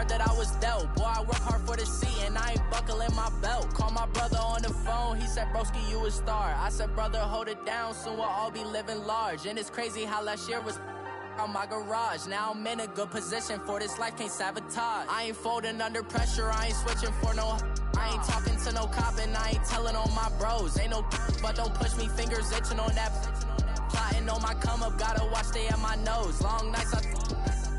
card that I was dealt. Boy, I work hard for the seat and I ain't buckling my belt. Call my brother on the phone, he said, broski, you a star. I said, brother, hold it down, soon we'll all be living large. And it's crazy how last year was on my garage. Now I'm in a good position for this life, can't sabotage. I ain't folding under pressure, I ain't switching for no. I ain't talking to no cop and I ain't telling on my bros. Ain't no but don't push me, fingers itching on that. Plotting on my come up, gotta watch stay at my nose. Long nights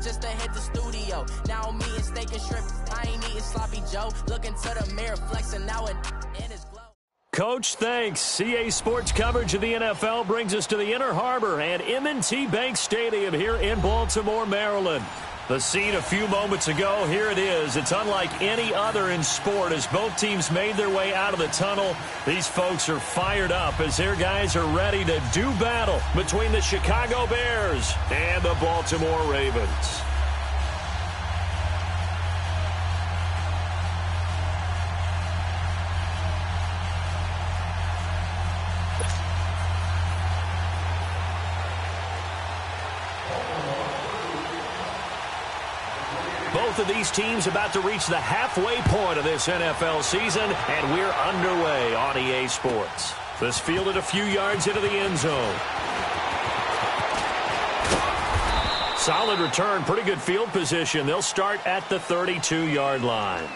just to hit the studio. Now I'm eating steak and shrimp, I ain't eating sloppy Joe. Looking to the mirror, flexing now it in his glow. Coach, thanks. CA Sports coverage of the NFL brings us to the Inner Harbor and M&T Bank Stadium here in Baltimore, Maryland. The scene a few moments ago, here it is. It's unlike any other in sport as both teams made their way out of the tunnel. These folks are fired up as their guys are ready to do battle between the Chicago Bears and the Baltimore Ravens. Both of these teams about to reach the halfway point of this NFL season, and we're underway on EA Sports. This fielded a few yards into the end zone. Solid return, pretty good field position. They'll start at the 32-yard line.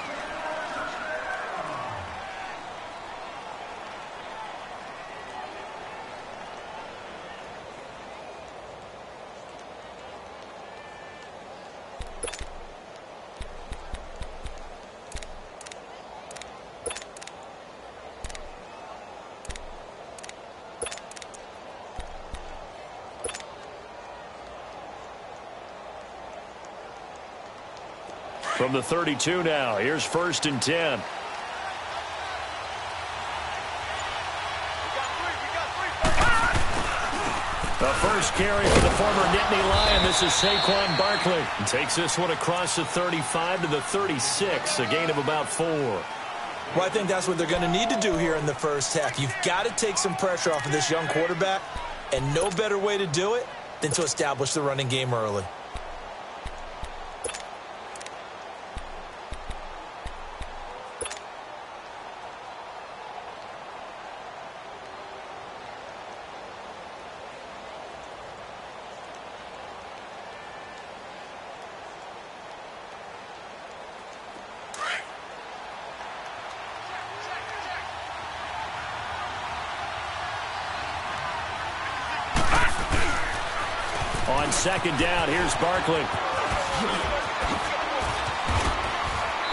From the 32 now, here's 1st and 10. The first carry for the former Nittany Lion. This is Saquon Barkley. He takes this one across the 35 to the 36, a gain of about 4. Well, I think that's what they're going to need to do here in the first half. You've got to take some pressure off of this young quarterback, and no better way to do it than to establish the running game early. On second down, here's Barkley.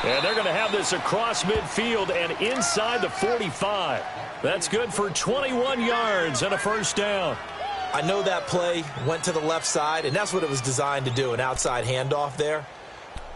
And they're going to have this across midfield and inside the 45. That's good for 21 yards and a first down. I know that play went to the left side, and that's what it was designed to do, an outside handoff there.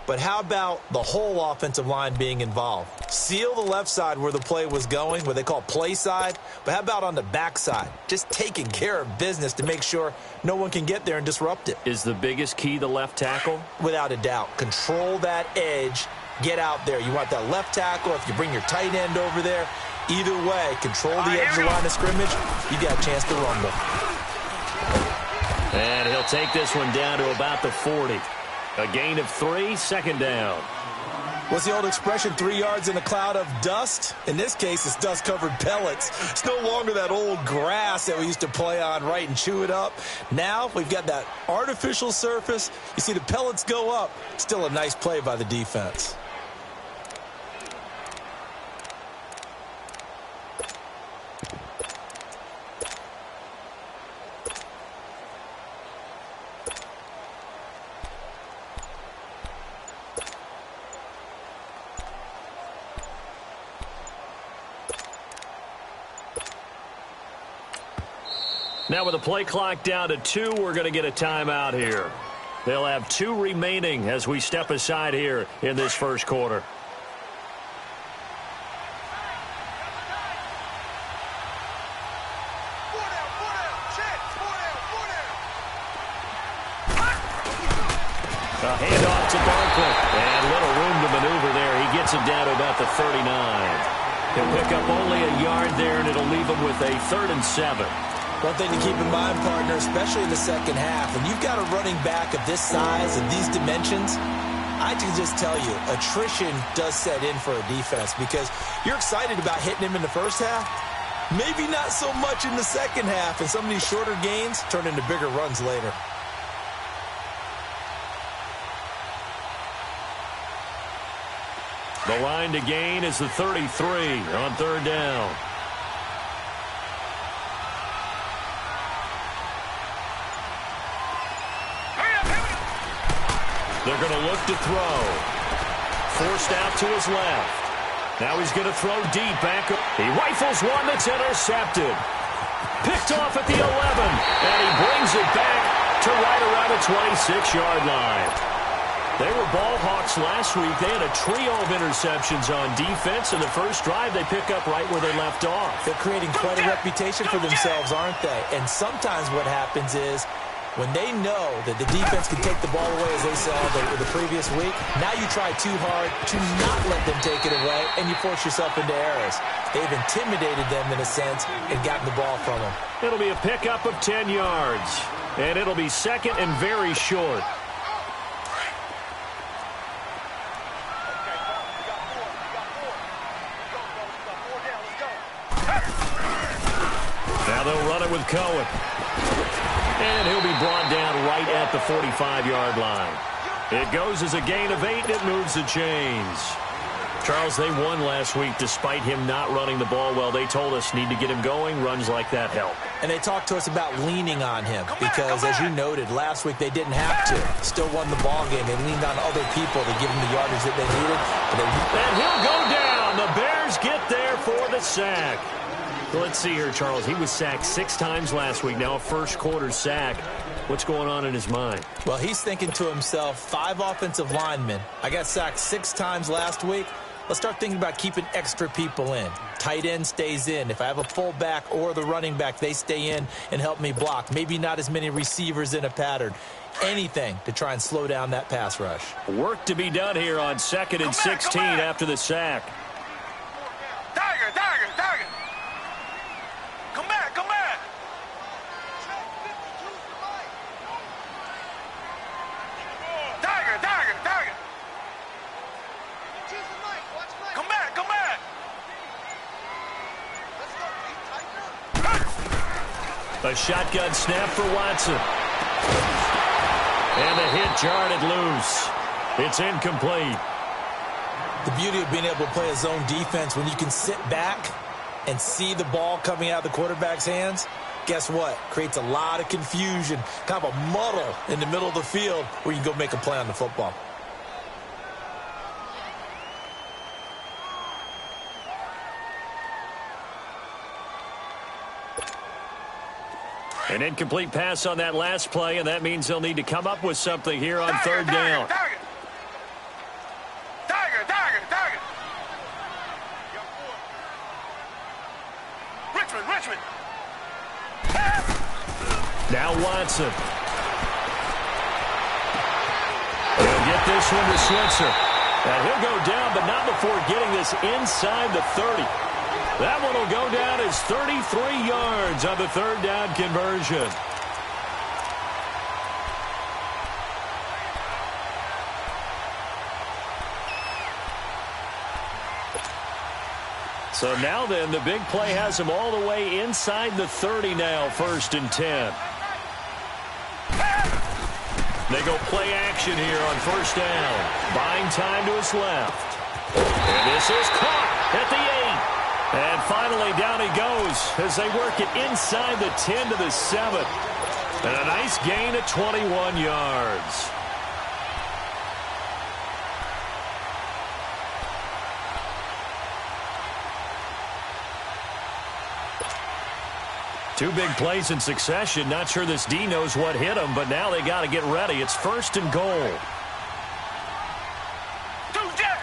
But how about the whole offensive line being involved? Seal the left side where the play was going, what they call play side. But how about on the back side? Just taking care of business to make sure no one can get there and disrupt it. Is the biggest key the left tackle? Without a doubt. Control that edge. Get out there. You want that left tackle. If you bring your tight end over there, either way, control the edge of the line of scrimmage. You got a chance to rumble. And he'll take this one down to about the 40. A gain of 3, second down. What's the old expression, 3 yards in a cloud of dust? In this case, it's dust-covered pellets. It's no longer that old grass that we used to play on, right, and chew it up. Now we've got that artificial surface. You see the pellets go up. Still a nice play by the defense. Now with the play clock down to 2, we're going to get a timeout here. They'll have 2 remaining as we step aside here in this first quarter. A handoff to Barkley. And little room to maneuver there. He gets it down to about the 39. He'll pick up only a yard there, and it'll leave him with a 3rd and 7. One thing to keep in mind, partner, especially in the second half, when you've got a running back of this size and these dimensions, I can just tell you, attrition does set in for a defense because you're excited about hitting him in the first half. Maybe not so much in the second half, and some of these shorter gains turn into bigger runs later. The line to gain is the 33 on third down. They're going to look to throw. Forced out to his left. Now he's going to throw deep back. He rifles one that's intercepted. Picked off at the 11. And he brings it back to right around the 26-yard line. They were ball hawks last week. They had a trio of interceptions on defense. In the first drive, they pick up right where they left off. They're creating quite a reputation for themselves, aren't they? And sometimes what happens is when they know that the defense can take the ball away, as they saw the previous week, now you try too hard to not let them take it away, and you force yourself into errors. They've intimidated them in a sense and gotten the ball from them. It'll be a pickup of 10 yards, and it'll be second and very short. Now they'll run it with Cohen. And he'll be brought down right at the 45-yard line. It goes as a gain of 8, and it moves the chains. Charles, they won last week despite him not running the ball well. They told us need to get him going. Runs like that help. And they talked to us about leaning on him because, as you noted, last week they didn't have to. Still won the ball game. They leaned on other people to give them the yardage that they needed. And he'll go down. The Bears get there for the sack. Well, let's see here, Charles. He was sacked 6 times last week. Now a first-quarter sack. What's going on in his mind? Well, he's thinking to himself, 5 offensive linemen. I got sacked 6 times last week. Let's start thinking about keeping extra people in. Tight end stays in. If I have a fullback or the running back, they stay in and help me block. Maybe not as many receivers in a pattern. Anything to try and slow down that pass rush. Work to be done here on 2nd and 16 after the sack. Tiger. Come back. Tiger. Come back. A shotgun snap for Watson. And the hit jarred it loose. It's incomplete. The beauty of being able to play a zone defense when you can sit back and see the ball coming out of the quarterback's hands, guess what? Creates a lot of confusion, kind of a muddle in the middle of the field where you can go make a play on the football. An incomplete pass on that last play, and that means they'll need to come up with something here on third down. Tiger. Richmond. Now Watson. He'll get this one to Switzer. And he'll go down, but not before getting this inside the 30. That one will go down as 33 yards on the third down conversion. So now then, the big play has him all the way inside the 30 now, 1st and 10. They go play action here on 1st down. Buying time to his left. And this is caught at the 8. And finally down he goes as they work it inside the 10 to the 7. And a nice gain of 21 yards. Two big plays in succession. Not sure this D knows what hit him, but now they got to get ready. It's 1st and goal. Two jet.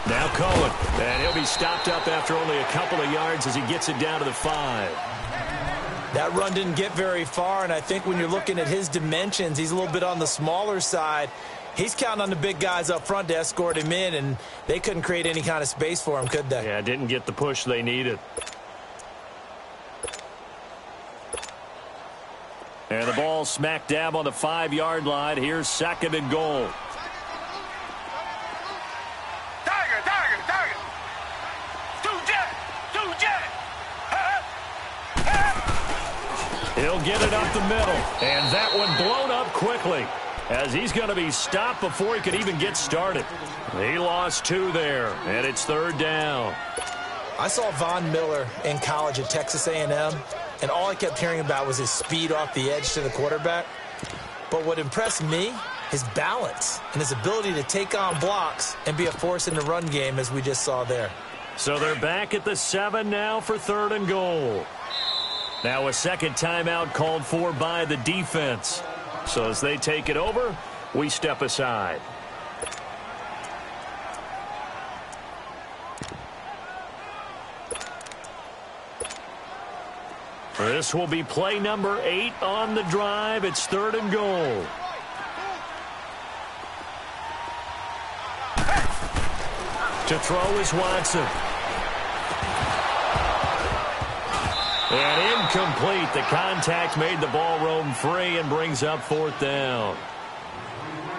Now Cohen, and he'll be stopped up after only a couple of yards as he gets it down to the 5. That run didn't get very far, and I think when you're looking at his dimensions, he's a little bit on the smaller side. He's counting on the big guys up front to escort him in, and they couldn't create any kind of space for him, could they? Yeah, didn't get the push they needed. And the ball smack dab on the 5-yard line. Here's 2nd and goal. Tiger. Two jet. He'll get it up the middle. And that one blown up quickly, as he's going to be stopped before he could even get started. He lost 2 there, and it's 3rd down. I saw Von Miller in college at Texas A&M, and all I kept hearing about was his speed off the edge to the quarterback. But what impressed me, his balance and his ability to take on blocks and be a force in the run game, as we just saw there. So they're back at the 7 now for 3rd and goal. Now a second timeout called for by the defense. So as they take it over, we step aside. This will be play number 8 on the drive. It's 3rd and goal. To throw is Watson. And incomplete. The contact made the ball roam free and brings up 4th down.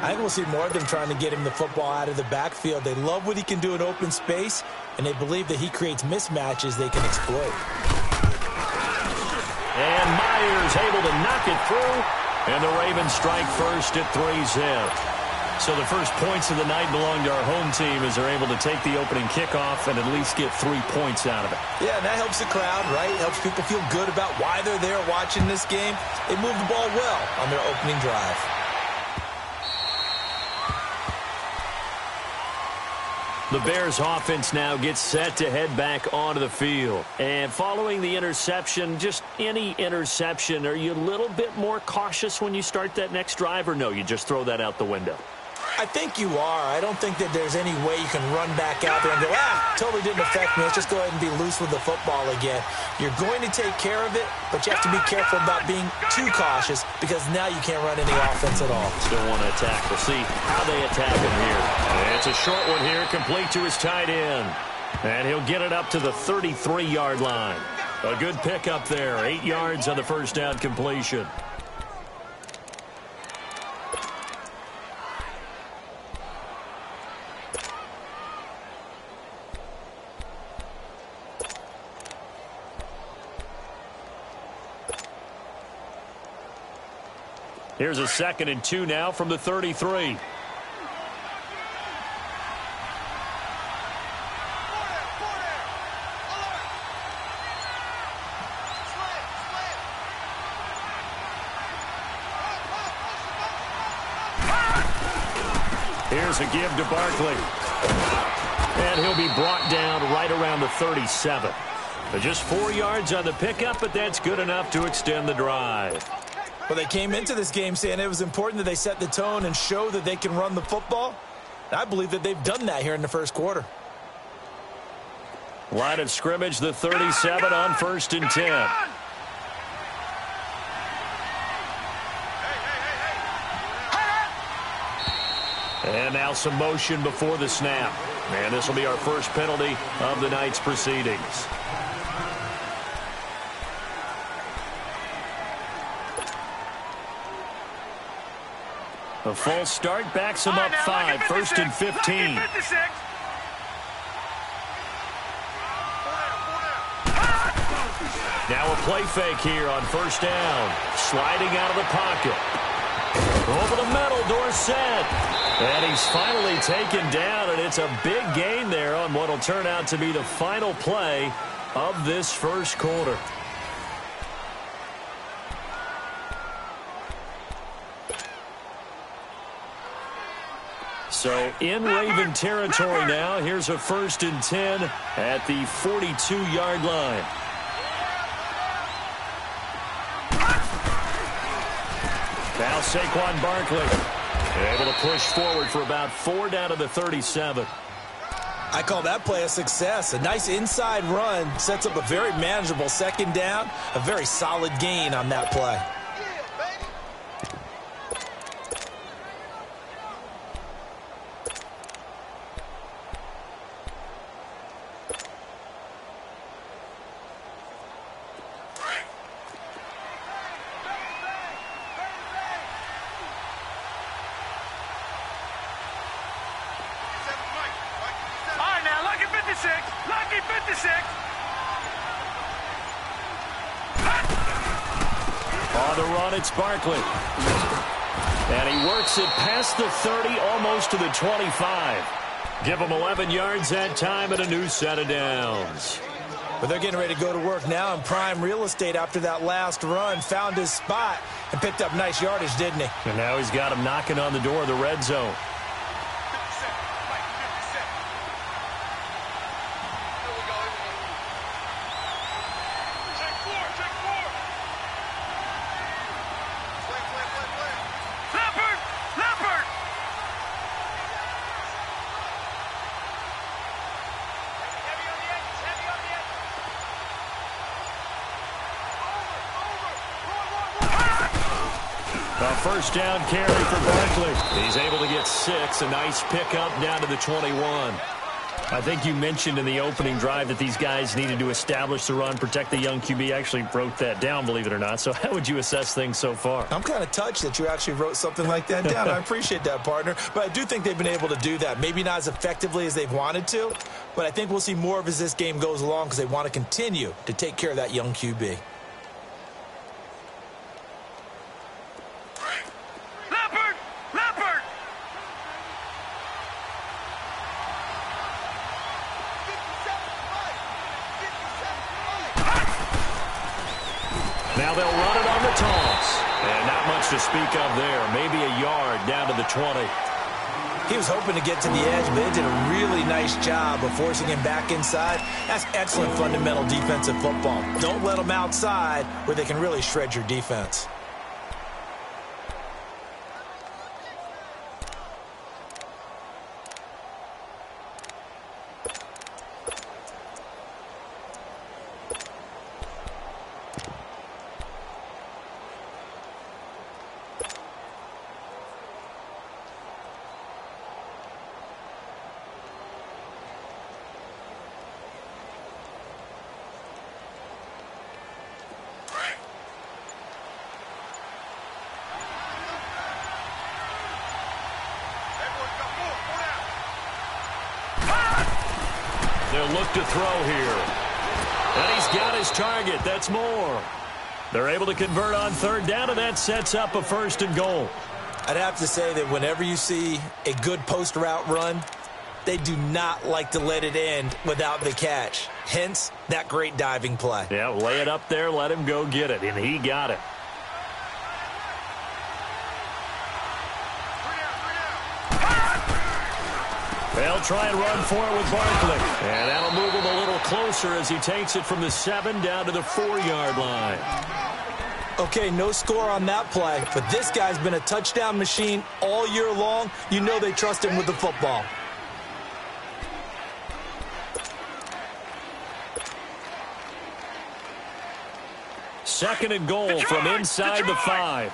I think we'll see more of them trying to get him the football out of the backfield. They love what he can do in open space, and they believe that he creates mismatches they can exploit. And Myers able to knock it through, and the Ravens strike first at 3-zip. So the first points of the night belong to our home team as they're able to take the opening kickoff and at least get 3 points out of it. Yeah, and that helps the crowd, right? Helps people feel good about why they're there watching this game. They move the ball well on their opening drive. The Bears offense now gets set to head back onto the field. And following the interception, just any interception, are you a little bit more cautious when you start that next drive, or no, you just throw that out the window? I think you are. I don't think that there's any way you can run back out there and go, totally didn't affect me. Let's just go ahead and be loose with the football again. You're going to take care of it, but you have to be careful about being too cautious because now you can't run any offense at all. Still want to attack. We'll see how they attack him here. And it's a short one here, complete to his tight end. And he'll get it up to the 33-yard line. A good pickup there. 8 yards on the first down completion. Here's a 2nd and 2 now from the 33. Here's a give to Barkley. And he'll be brought down right around the 37. Just 4 yards on the pickup, but that's good enough to extend the drive. Well, they came into this game saying it was important that they set the tone and show that they can run the football. And I believe that they've done that here in the first quarter. Line of scrimmage, the 37 on 1st and 10. And now some motion before the snap. And this will be our first penalty of the night's proceedings. A false start backs him up 5. 1st and 15. Now a play fake here on 1st down. Sliding out of the pocket. Over the middle, Dorsett. And he's finally taken down, and it's a big gain there on what will turn out to be the final play of this first quarter. So in Raven territory now. Here's a 1st and 10 at the 42-yard line. Now Saquon Barkley able to push forward for about 4 down to the 37. I call that play a success. A nice inside run sets up a very manageable 2nd down. A very solid gain on that play. 56. Lucky 56. On the run, it's Barkley. And he works it past the 30, almost to the 25. Give him 11 yards that time and a new set of downs. But they're getting ready to go to work now in prime real estate after that last run. Found his spot and picked up nice yardage, didn't he? And now he's got him knocking on the door of the red zone. A first down carry for Barkley. He's able to get 6. A nice pickup down to the 21. I think you mentioned in the opening drive that these guys needed to establish the run, protect the young QB. Actually wrote that down, believe it or not. So how would you assess things so far? I'm kind of touched that you actually wrote something like that down. I appreciate that, partner. But I do think they've been able to do that. Maybe not as effectively as they've wanted to, but I think we'll see more of as this game goes along because they want to continue to take care of that young QB. Now they'll run it on the toss. And not much to speak of there. Maybe a yard down to the 20. He was hoping to get to the edge, but they did a really nice job of forcing him back inside. That's excellent fundamental defensive football. Don't let them outside where they can really shred your defense. They'll look to throw here. And he's got his target. That's more. They're able to convert on third down, and that sets up a 1st and goal. I'd have to say that whenever you see a good post route run, they do not like to let it end without the catch. Hence, that great diving play. Yeah, lay it up there, let him go get it, and he got it. They'll try and run for it with Barkley. And that'll move him a little closer as he takes it from the 7 down to the 4-yard line. Okay, no score on that play, but this guy's been a touchdown machine all year long. You know they trust him with the football. Second and goal from inside the 5.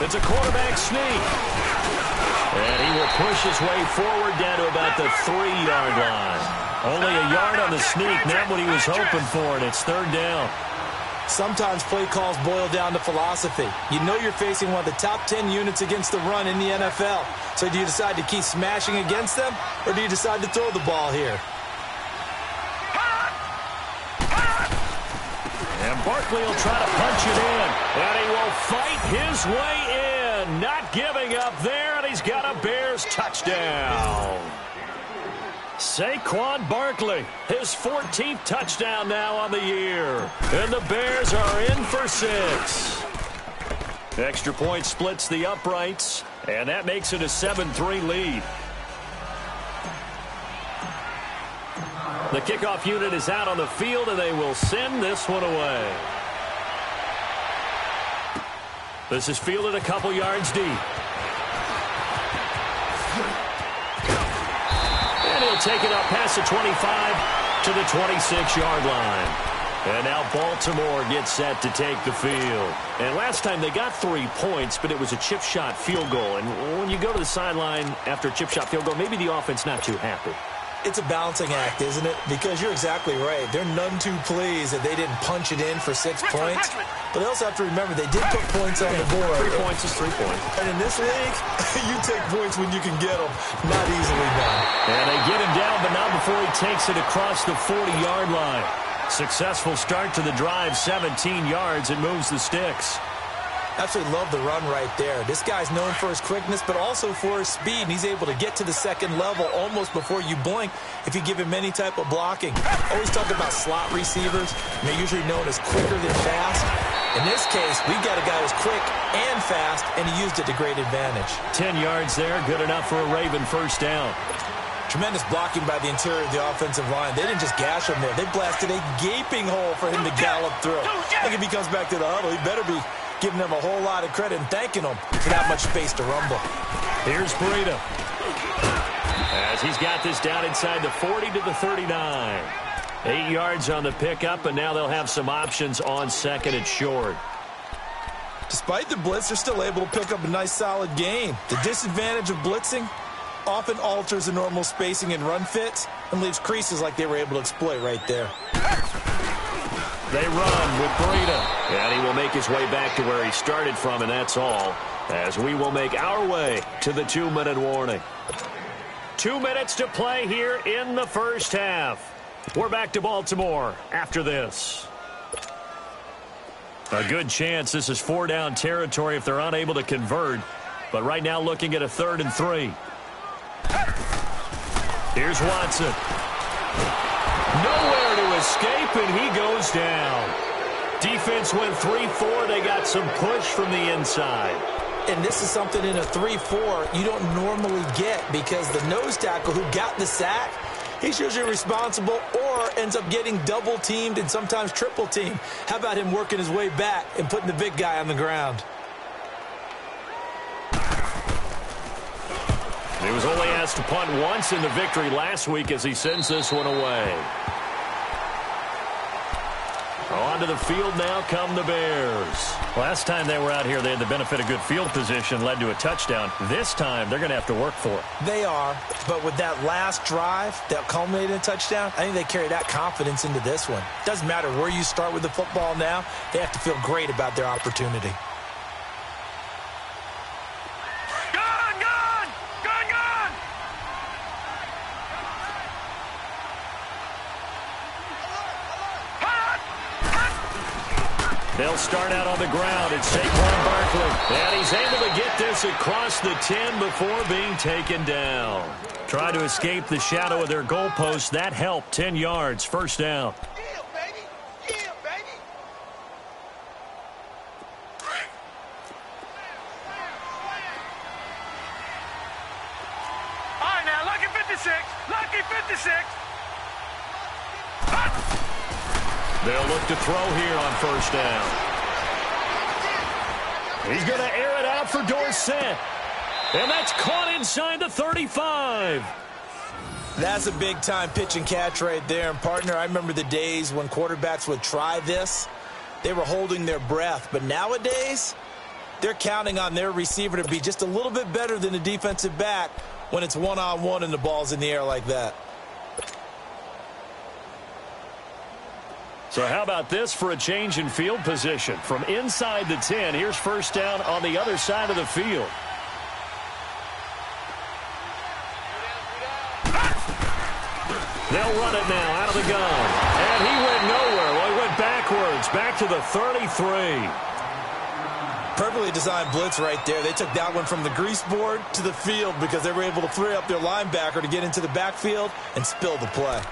It's a quarterback sneak. And he will push his way forward down to about the 3-yard line. Only a yard on the sneak, not what he was hoping for, and it's 3rd down. Sometimes play calls boil down to philosophy. You know you're facing one of the top 10 units against the run in the NFL. So do you decide to keep smashing against them, or do you decide to throw the ball here? And Barkley will try to punch it in. And he will fight his way in. Not giving up there, and he's got a Bears touchdown. Saquon Barkley, his 14th touchdown now on the year. And the Bears are in for 6. Extra point splits the uprights, and that makes it a 7-3 lead. The kickoff unit is out on the field, and they will send this one away. This is fielded a couple yards deep. And he'll take it up past the 25 to the 26-yard line. And now Baltimore gets set to take the field. And last time they got 3 points, but it was a chip shot field goal. And when you go to the sideline after a chip shot field goal, maybe the offense not too happy. It's a balancing act, isn't it? Because you're exactly right. They're none too pleased that they didn't punch it in for 6 points. But they also have to remember they did put points on the board. 3 points is 3 points. And in this league, you take points when you can get them. Not easily done. And they get him down, but not before he takes it across the 40-yard line. Successful start to the drive, 17 yards, and moves the sticks. Absolutely love the run right there. This guy's known for his quickness, but also for his speed. And he's able to get to the second level almost before you blink if you give him any type of blocking. Always talk about slot receivers, and they're usually known as quicker than fast. In this case, we've got a guy who's quick and fast, and he used it to great advantage. 10 yards there, good enough for a Raven first down. Tremendous blocking by the interior of the offensive line. They didn't just gash him there. They blasted a gaping hole for him to gallop through. I think if he comes back to the huddle, he better be giving them a whole lot of credit and thanking them for that much space to rumble. Here's Breida. As he's got this down inside the 40 to the 39. 8 yards on the pickup, and now they'll have some options on second and short. Despite the blitz, they're still able to pick up a nice solid gain. The disadvantage of blitzing often alters the normal spacing and run fits and leaves creases like they were able to exploit right there. They run with Breida, and he will make his way back to where he started from, and that's all, as we will make our way to the 2-minute warning. 2 minutes to play here in the first half. We're back to Baltimore after this. A good chance this is 4-down territory if they're unable to convert, but right now looking at a 3rd and 3. Here's Watson. Nowhere to escape, and he goes down. Defense went 3-4. They got some push from the inside. And this is something in a 3-4 you don't normally get because the nose tackle who got the sack, he's usually responsible or ends up getting double-teamed and sometimes triple-teamed. How about him working his way back and putting the big guy on the ground? He was only asked to punt once in the victory last week as he sends this one away. Onto the field now come the Bears. Last time they were out here, they had the benefit of good field position, led to a touchdown. This time, they're going to have to work for it. They are, but with that last drive that culminated in a touchdown, I think they carry that confidence into this one. Doesn't matter where you start with the football now, they have to feel great about their opportunity. They'll start out on the ground. It's Saquon Barkley. And he's able to get this across the 10 before being taken down. Try to escape the shadow of their goalpost. That helped. 10 yards. First down. Yeah, baby. Yeah, baby. All right, now, lucky 56. Lucky 56. They'll look to throw here on first down. He's going to air it out for Dorsett. And that's caught inside the 35. That's a big-time pitch and catch right there. And, partner, I remember the days when quarterbacks would try this. They were holding their breath. But nowadays, they're counting on their receiver to be just a little bit better than the defensive back when it's one-on-one and the ball's in the air like that. So how about this for a change in field position? From inside the 10, here's first down on the other side of the field. They'll run it now out of the gun. And he went nowhere. Well, he went backwards, back to the 33. Perfectly designed blitz right there. They took that one from the grease board to the field because they were able to free up their linebacker to get into the backfield and spill the play.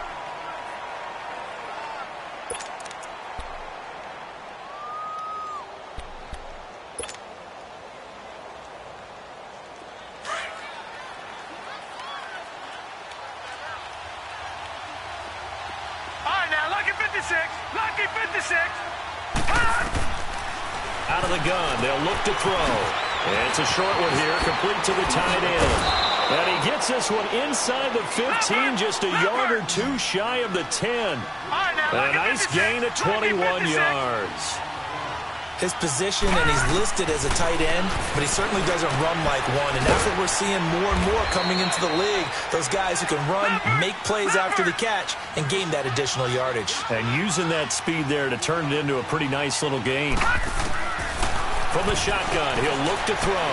Lucky 56. Out of the gun, they'll look to throw. And it's a short one here, complete to the tight end. And he gets this one inside the 15, just a yard or two shy of the 10. And a nice gain of 21 yards. his position, and he's listed as a tight end, but he certainly doesn't run like one, and that's what we're seeing more and more coming into the league. Those guys who can run, make plays after the catch, and gain that additional yardage. And using that speed there to turn it into a pretty nice little gain. From the shotgun, he'll look to throw.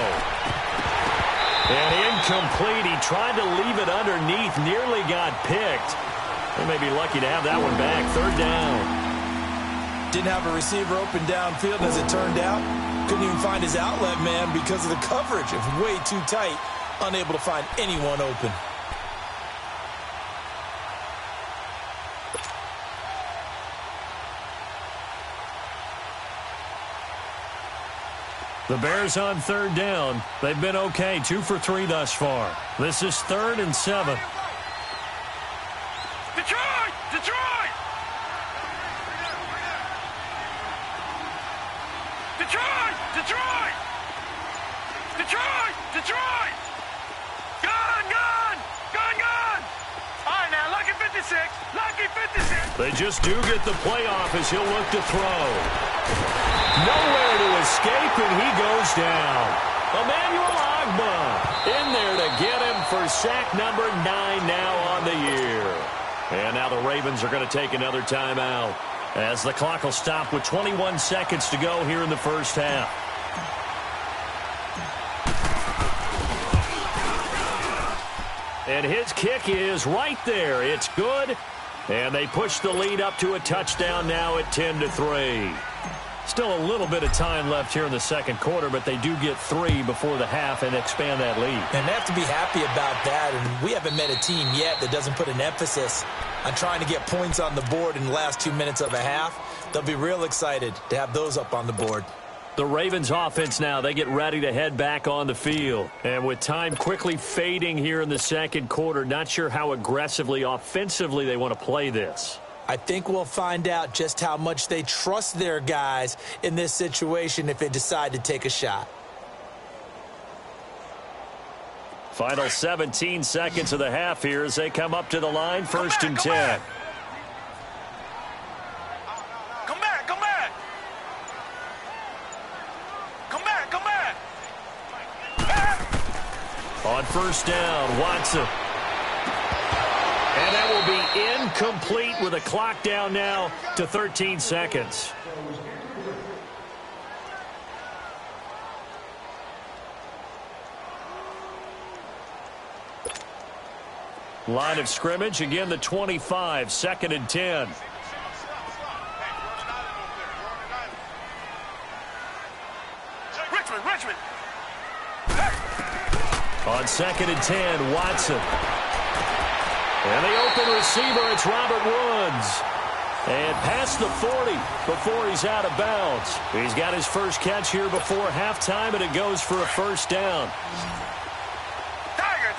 And incomplete. He tried to leave it underneath, nearly got picked. They may be lucky to have that one back. Third down. Didn't have a receiver open downfield as it turned out. Couldn't even find his outlet man because of the coverage. It was way too tight. Unable to find anyone open. The Bears on third down. They've been okay. 2 for 3 thus far. This is 3rd and 7. Detroit! Detroit! Detroit! Detroit! Detroit! Detroit! Gun! Gun! Gun! Gun! All right, now, lucky 56. Lucky 56. They just do get the playoff as he'll look to throw. Nowhere to escape, and he goes down. Emmanuel Ogbah in there to get him for sack number 9 now on the year. And now the Ravens are going to take another timeout as the clock will stop with 21 seconds to go here in the first half. And his kick is right there. It's good. And they push the lead up to a touchdown now at 10-3. Still a little bit of time left here in the second quarter, but they do get 3 before the half and expand that lead. And they have to be happy about that, and we haven't met a team yet that doesn't put an emphasis on trying to get points on the board in the last 2 minutes of a half. They'll be real excited to have those up on the board. The Ravens offense now, they get ready to head back on the field. And with time quickly fading here in the second quarter, not sure how aggressively, offensively they want to play this. I think we'll find out just how much they trust their guys in this situation if they decide to take a shot. Final 17 seconds of the half here as they come up to the line, 1st and 10. Come back, come back. Come back, come back. On 1st down, Watson. And that will be incomplete with a clock down now to 13 seconds. Line of scrimmage, again the 25, 2nd and 10. Richmond. On 2nd and 10, Watson. And the open receiver, it's Robert Woods. And past the 40 before he's out of bounds. He's got his first catch here before halftime, and it goes for a 1st down. Tiger.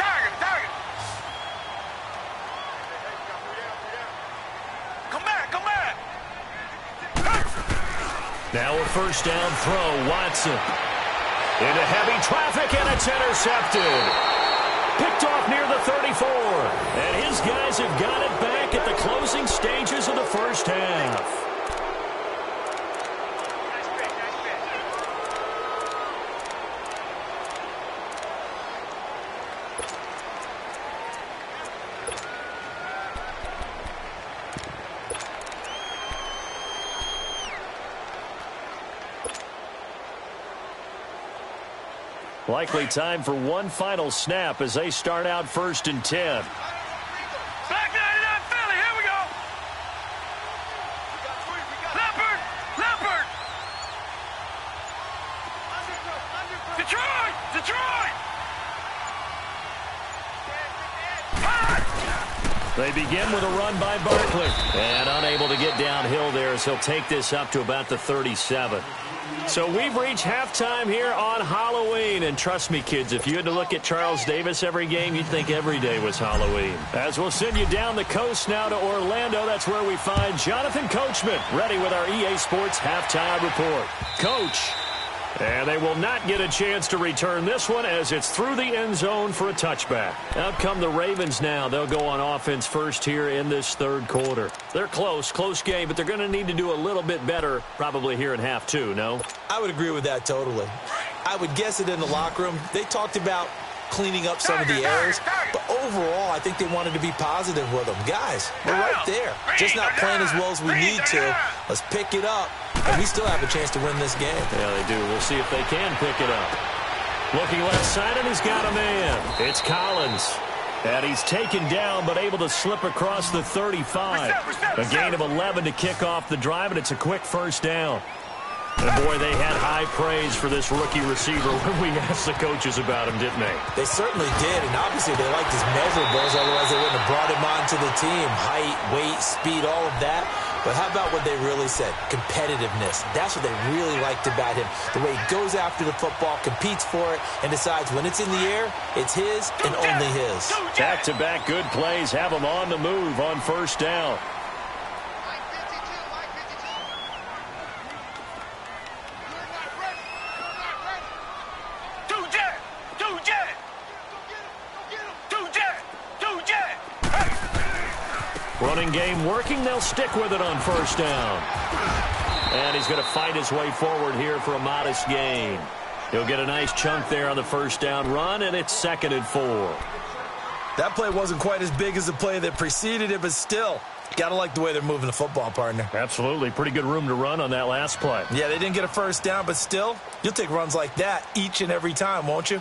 Come back. Now a 1st down throw, Watson. Into heavy traffic, and it's intercepted. Picked off near the 34. And his guys have got it back at the closing stages of the first half. Likely time for one final snap as they start out 1st and 10. Black 99 Philly, here we go. Leopard. Detroit. They begin with a run by Barkley. And unable to get downhill there as he'll take this up to about the 37. So we've reached halftime here on Halloween. And trust me, kids, if you had to look at Charles Davis every game, you'd think every day was Halloween. As we'll send you down the coast now to Orlando, that's where we find Jonathan Coachman, ready with our EA Sports Halftime Report. Coach. And they will not get a chance to return this one as it's through the end zone for a touchback. Out come the Ravens now. They'll go on offense first here in this third quarter. They're close game, but they're going to need to do a little bit better probably here in half two, no? I would agree with that totally. I would guess it in the locker room. They talked about cleaning up some of the errors, but overall, I think they wanted to be positive with them. Guys, we're right there. Just not playing as well as we need to. Let's pick it up, and we still have a chance to win this game. Yeah, they do. We'll see if they can pick it up. Looking left side, and he's got a man. It's Collins. And he's taken down, but able to slip across the 35. A gain of 11 to kick off the drive, and it's a quick first down. And, boy, they had high praise for this rookie receiver when we asked the coaches about him, didn't they? They certainly did, and obviously they liked his measurables, otherwise they wouldn't have brought him onto the team. Height, weight, speed, all of that. But how about what they really said? Competitiveness. That's what they really liked about him. The way he goes after the football, competes for it, and decides when it's in the air, it's his and only his. Back-to-back good plays have him on the move on first down. Running game working. They'll stick with it on first down. And he's going to fight his way forward here for a modest gain. He'll get a nice chunk there on the first down run, and it's 2nd and 4. That play wasn't quite as big as the play that preceded it, but still, got to like the way they're moving the football, partner. Absolutely. Pretty good room to run on that last play. Yeah, they didn't get a first down, but still, you'll take runs like that each and every time, won't you?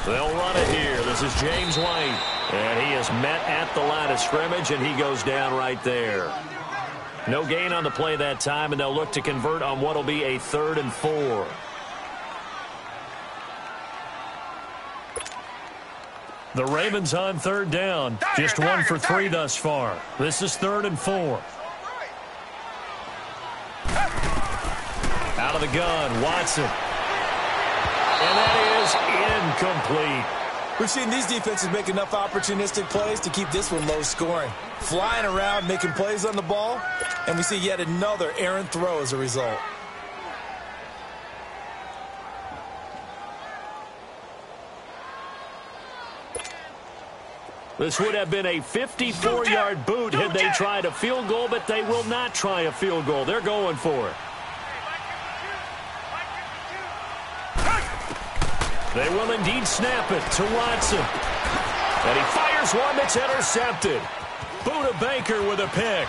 They'll run it here. This is James White. And he is met at the line of scrimmage, and he goes down right there. No gain on the play that time, and they'll look to convert on what will be a 3rd and 4. The Ravens on 3rd down. Just 1 for 3 thus far. This is 3rd and 4. Out of the gun, Watson. And that is incomplete. We've seen these defenses make enough opportunistic plays to keep this one low scoring. Flying around, making plays on the ball, and we see yet another errant throw as a result. This would have been a 54-yard boot had they tried a field goal, but they will not try a field goal. They're going for it. They will indeed snap it to Watson. And he fires one that's intercepted. Buda Baker with a pick.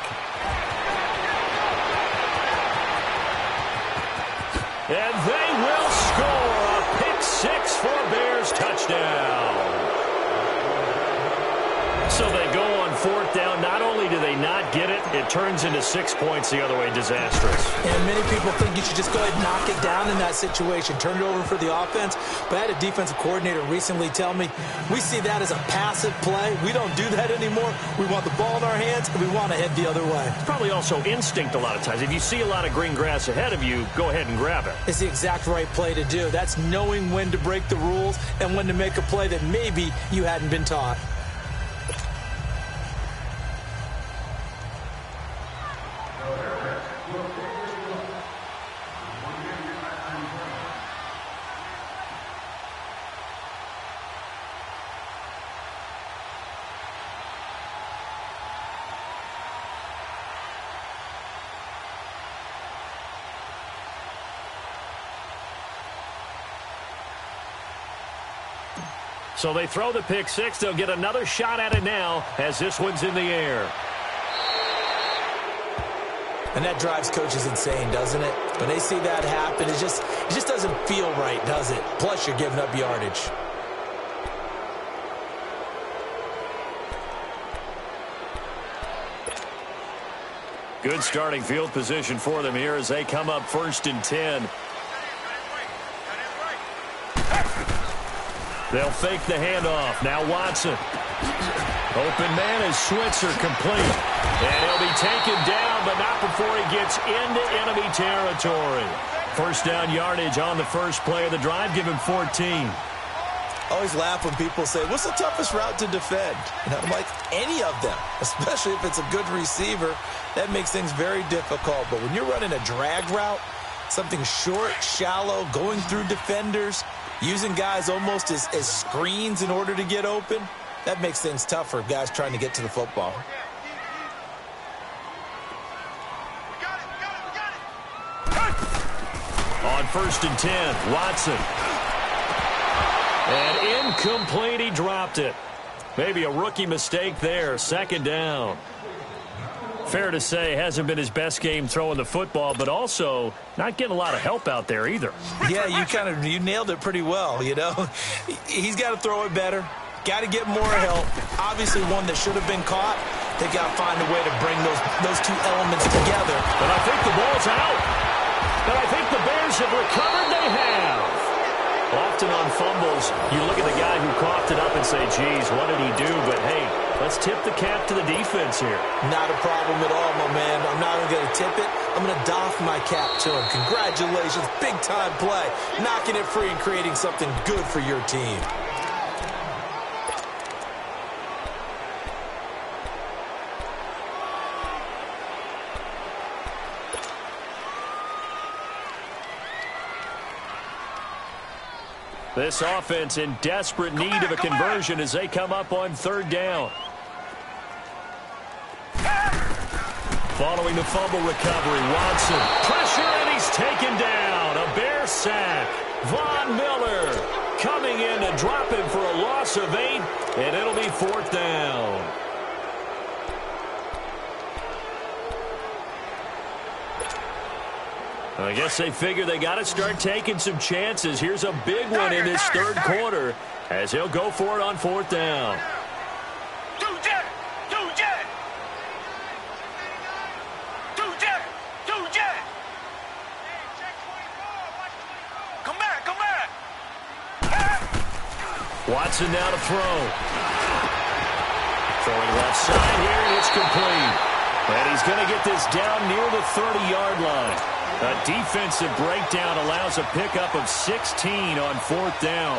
And they will score a pick 6 for Bears touchdown. So they go on 4th down. Not only do they not get it, it turns into 6 points the other way. Disastrous. And many people think you should just go ahead and knock it down in that situation. Turn it over for the offense. But I had a defensive coordinator recently tell me, we see that as a passive play. We don't do that anymore. We want the ball in our hands, and we want to head the other way. It's probably also instinct a lot of times. If you see a lot of green grass ahead of you, go ahead and grab it. It's the exact right play to do. That's knowing when to break the rules and when to make a play that maybe you hadn't been taught. So they throw the pick 6. They'll get another shot at it now as this one's in the air. And that drives coaches insane, doesn't it? When they see that happen, it just doesn't feel right, does it? Plus, you're giving up yardage. Good starting field position for them here as they come up 1st and 10. They'll fake the handoff. Now Watson. Open man is Switzer, complete. And he'll be taken down, but not before he gets into enemy territory. First down yardage on the first play of the drive. Give him 14. Always laugh when people say, what's the toughest route to defend? And I'm like, any of them, especially if it's a good receiver. That makes things very difficult. But when you're running a drag route, something short, shallow, going through defenders, using guys almost as screens in order to get open, that makes things tough for guys trying to get to the football. On 1st and 10, Watson. And incomplete, he dropped it. Maybe a rookie mistake there, 2nd down. Fair to say, hasn't been his best game throwing the football, but also not getting a lot of help out there either. Yeah, you nailed it pretty well, you know. He's got to throw it better. Got to get more help. Obviously one that should have been caught. They got to find a way to bring those two elements together. But I think the ball's out. But I think the Bears have recovered. They have. Often on fumbles, you look at the guy who coughed it up and say, geez, what did he do? But, hey, let's tip the cap to the defense here. Not a problem at all, my man. I'm not even going to tip it. I'm going to doff my cap to him. Congratulations. Big-time play. Knocking it free and creating something good for your team. This offense in desperate need of a conversion as they come up on 3rd down. Following the fumble recovery, Watson. Pressure, and he's taken down. A Bear sack. Von Miller coming in to drop him for a loss of 8, and it'll be 4th down. I guess they figure they got to start taking some chances. Here's a big one in this 3rd quarter as he'll go for it on 4th down. Two jet. Come back. Watson now to throw. Throwing left side here, and it's complete. And he's going to get this down near the 30-yard line. A defensive breakdown allows a pickup of 16 on 4th down.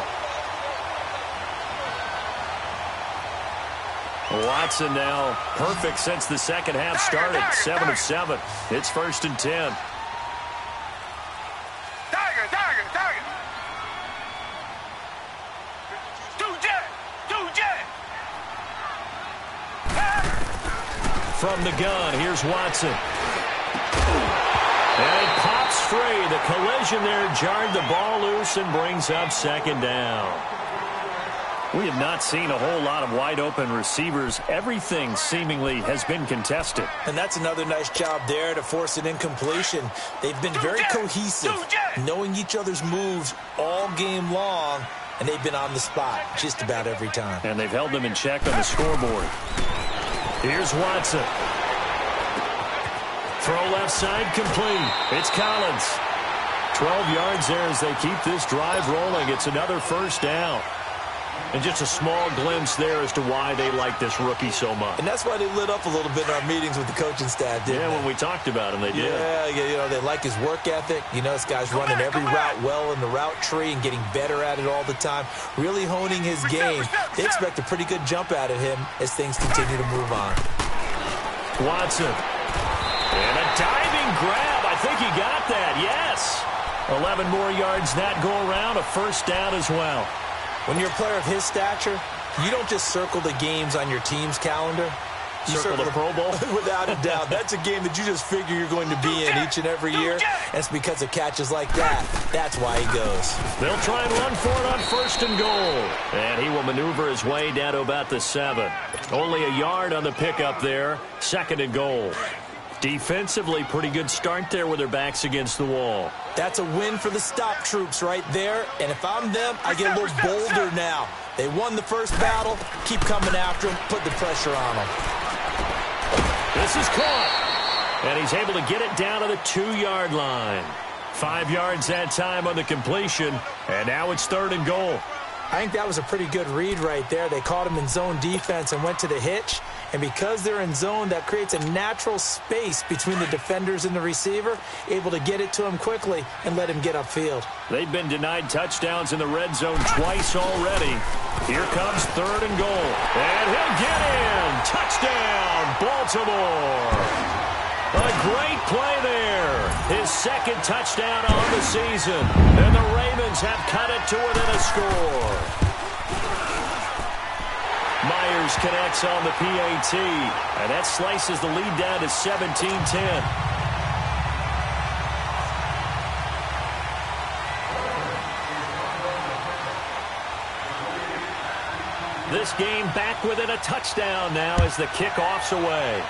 Watson now perfect since the second half started. 7 of 7. It's 1st and 10. Tiger. Two jet. From the gun, here's Watson. And it pops free. The collision there jarred the ball loose and brings up 2nd down. We have not seen a whole lot of wide-open receivers. Everything seemingly has been contested. And that's another nice job there to force an incompletion. They've been very cohesive, knowing each other's moves all game long, and they've been on the spot just about every time. And they've held them in check on the scoreboard. Here's Watson. Throw left side, complete. It's Collins. 12 yards there as they keep this drive rolling. It's another 1st down. And just a small glimpse there as to why they like this rookie so much. And that's why they lit up a little bit in our meetings with the coaching staff, didn't they? When we talked about him, they did. Yeah, you know, they like his work ethic. You know, this guy's running every route well in the route tree and getting better at it all the time, really honing his game. They expect a pretty good jump out of him as things continue to move on. Watson. And a diving grab. I think he got that. Yes. 11 more yards that go around. A 1st down as well. When you're a player of his stature, you don't just circle the games on your team's calendar. You circle the Pro Bowl? Without a doubt. That's a game that you just figure you're going to be in each and every year. And it's because of catches like that. That's why he goes. They'll try and run for it on 1st and goal. And he will maneuver his way down to about the 7. Only a yard on the pickup there. 2nd and goal. Defensively, pretty good start there with their backs against the wall. That's a win for the stop troops right there. And if I'm them, I get a little bolder now. They won the first battle. Keep coming after them. Put the pressure on them. This is caught. And he's able to get it down to the 2-yard line. 5 yards that time on the completion. And now it's 3rd and goal. I think that was a pretty good read right there. They caught him in zone defense and went to the hitch. And because they're in zone, that creates a natural space between the defenders and the receiver, able to get it to him quickly and let him get upfield. They've been denied touchdowns in the red zone twice already. Here comes 3rd and goal. And he'll get in. Touchdown, Baltimore. A great play there. His 2nd touchdown on the season. And the Ravens have cut it to within a score. Myers connects on the PAT. And that slices the lead down to 17-10. This game back within a touchdown now as the kickoff's away.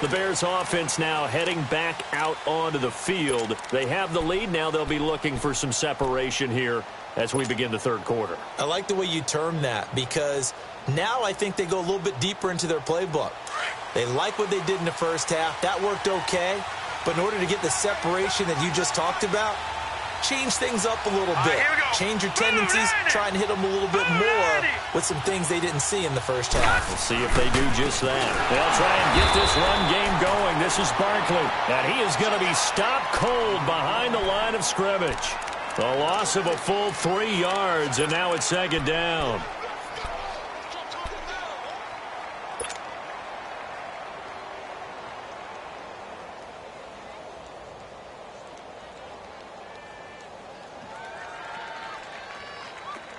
The Bears offense now heading back out onto the field. They have the lead. Now they'll be looking for some separation here as we begin the 3rd quarter. I like the way you term that because now I think they go a little bit deeper into their playbook. They like what they did in the first half. That worked okay. But in order to get the separation that you just talked about, change things up a little bit. Change your tendencies. Try and hit them a little bit more with some things they didn't see in the first half. We'll see if they do just that. They'll try and get this run game going. This is Barkley. And he is going to be stopped cold behind the line of scrimmage. A loss of a full 3 yards, and now it's 2nd down.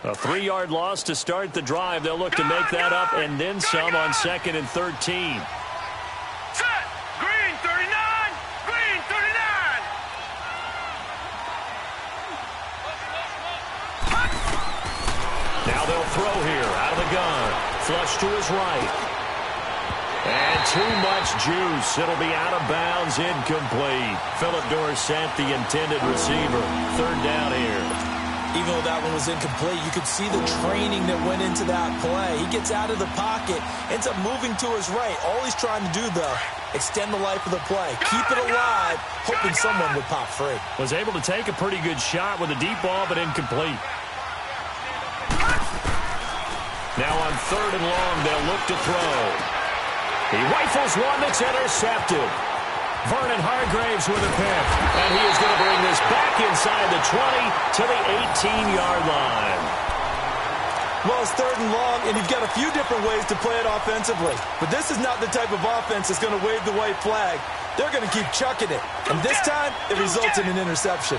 A 3-yard loss to start the drive. They'll look to make that up and then some on 2nd and 13. Set. Green 39. Green 39. Now they'll throw here out of the gun. Flush to his right. And too much juice. It'll be out of bounds, incomplete. Philip Dorsett, the intended receiver. 3rd down here. Even though that one was incomplete, you could see the training that went into that play. He gets out of the pocket, ends up moving to his right. All he's trying to do, though, extend the life of the play. Keep it alive, hoping someone would pop free. Was able to take a pretty good shot with a deep ball, but incomplete. Now on 3rd and long, they'll look to throw. He rifles one that's intercepted. Vernon Hargraves with a pick. And he is going to bring this back inside the 20 to the 18-yard line. Well, it's 3rd and long, and you've got a few different ways to play it offensively. But this is not the type of offense that's going to wave the white flag. They're going to keep chucking it. And this time, it results in an interception.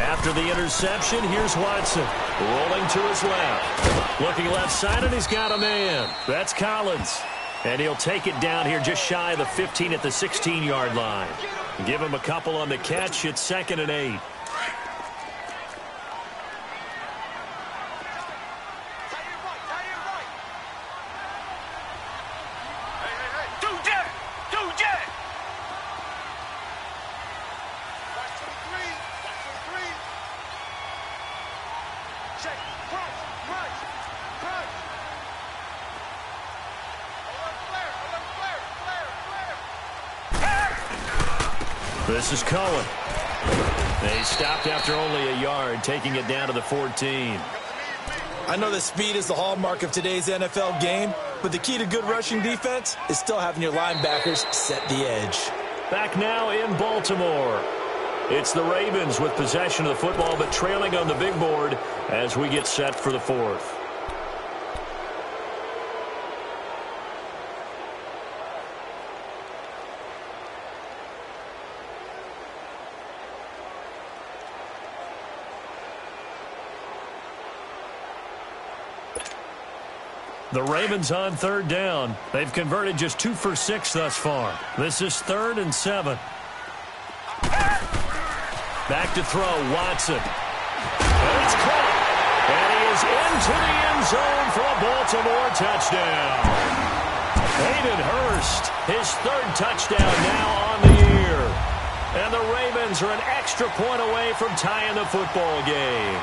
After the interception, here's Watson. Rolling to his left. Looking left side, and he's got a man. That's Collins. And he'll take it down here just shy of the 15 at the 16-yard line. Give him a couple on the catch. It's 2nd and 8. This is Cohen. They stopped after only a yard, taking it down to the 14. I know that speed is the hallmark of today's NFL game, but the key to good rushing defense is still having your linebackers set the edge. Back now in Baltimore. It's the Ravens with possession of the football, but trailing on the big board as we get set for the 4th. The Ravens on 3rd down. They've converted just 2 for 6 thus far. This is 3rd and 7. Back to throw, Watson. And it's caught. And he is into the end zone for a Baltimore touchdown. Hayden Hurst, his 3rd touchdown now on the year. And the Ravens are an extra point away from tying the football game.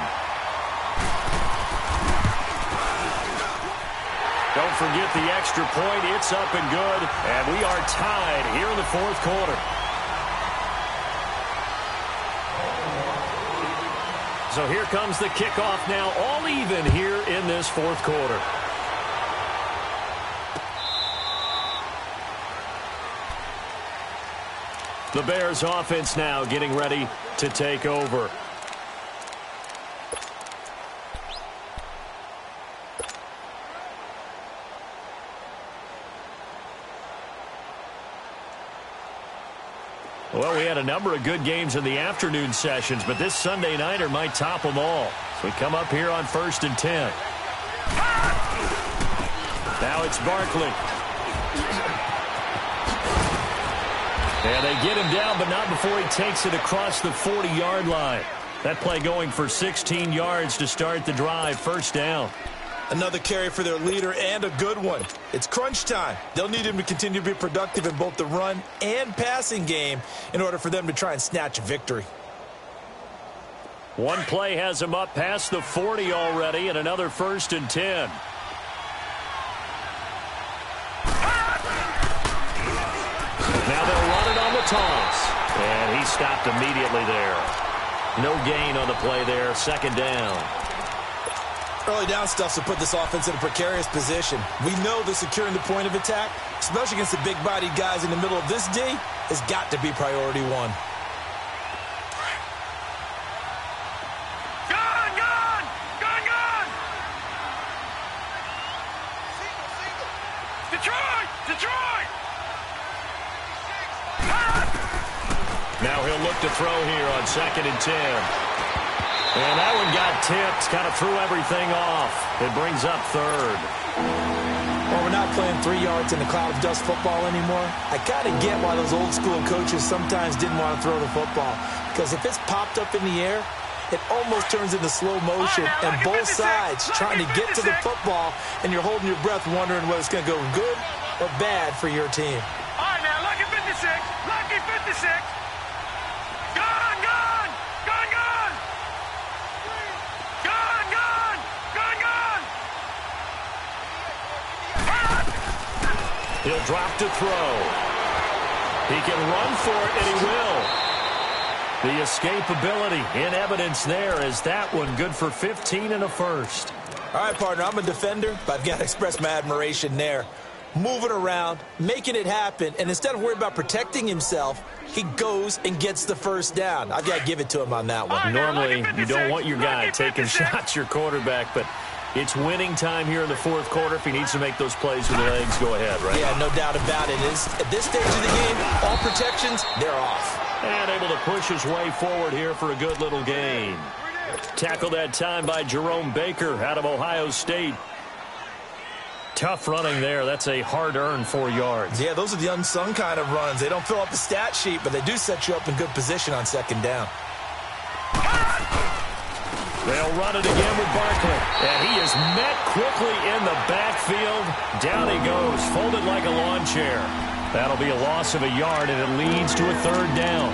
Don't forget the extra point. It's up and good. And we are tied here in the fourth quarter. So here comes the kickoff now, all even here in this fourth quarter. The Bears offense now getting ready to take over. Well, we had a number of good games in the afternoon sessions, but this Sunday nighter might top them all. So we come up here on 1st and 10. Now it's Barkley. And they get him down, but not before he takes it across the 40-yard line. That play going for 16 yards to start the drive. First down. Another carry for their leader, and a good one. It's crunch time. They'll need him to continue to be productive in both the run and passing game in order for them to try and snatch a victory. One play has him up past the 40 already, and another 1st and 10. Now they'll run it on the toss. And he stopped immediately there. No gain on the play there. Second down. Early down stuff will put this offense in a precarious position. We know that securing the point of attack, especially against the big-bodied guys in the middle of this D, has got to be priority one. Gun, gun! Gun, gun! Detroit! Detroit! Now he'll look to throw here on 2nd and 10. And that one got tipped, kind of threw everything off. It brings up 3rd. Well, we're not playing 3 yards in the cloud of dust football anymore. I kind of get why those old school coaches sometimes didn't want to throw the football. Because if it's popped up in the air, it almost turns into slow motion. And both sides trying to get to the football, and you're holding your breath wondering whether it's going to go good or bad for your team. All right, now, lucky 56. Lucky 56. Gun, gun! Gun, gun! Gun, gun! Gun, gun! He'll drop to throw. He can run for it, and he will. The escapability in evidence there as that one good for 15 and a first. All right, partner, I'm a defender, but I've got to express my admiration there. Moving around, making it happen, and instead of worrying about protecting himself, he goes and gets the first down. I've got to give it to him on that one. Normally, you don't want your guy taking shots, your quarterback, but it's winning time here in the fourth quarter. If he needs to make those plays with the legs, go ahead, right? Yeah, no doubt about it. At this stage of the game, all protections, they're off. And able to push his way forward here for a good little gain. Tackled that time by Jerome Baker out of Ohio State. Tough running there. That's a hard-earned 4 yards. Yeah, those are the unsung kind of runs. They don't fill up the stat sheet, but they do set you up in good position on second down. They'll run it again with Barkley. And he is met quickly in the backfield. Down he goes, folded like a lawn chair. That'll be a loss of a yard, and it leads to a 3rd down.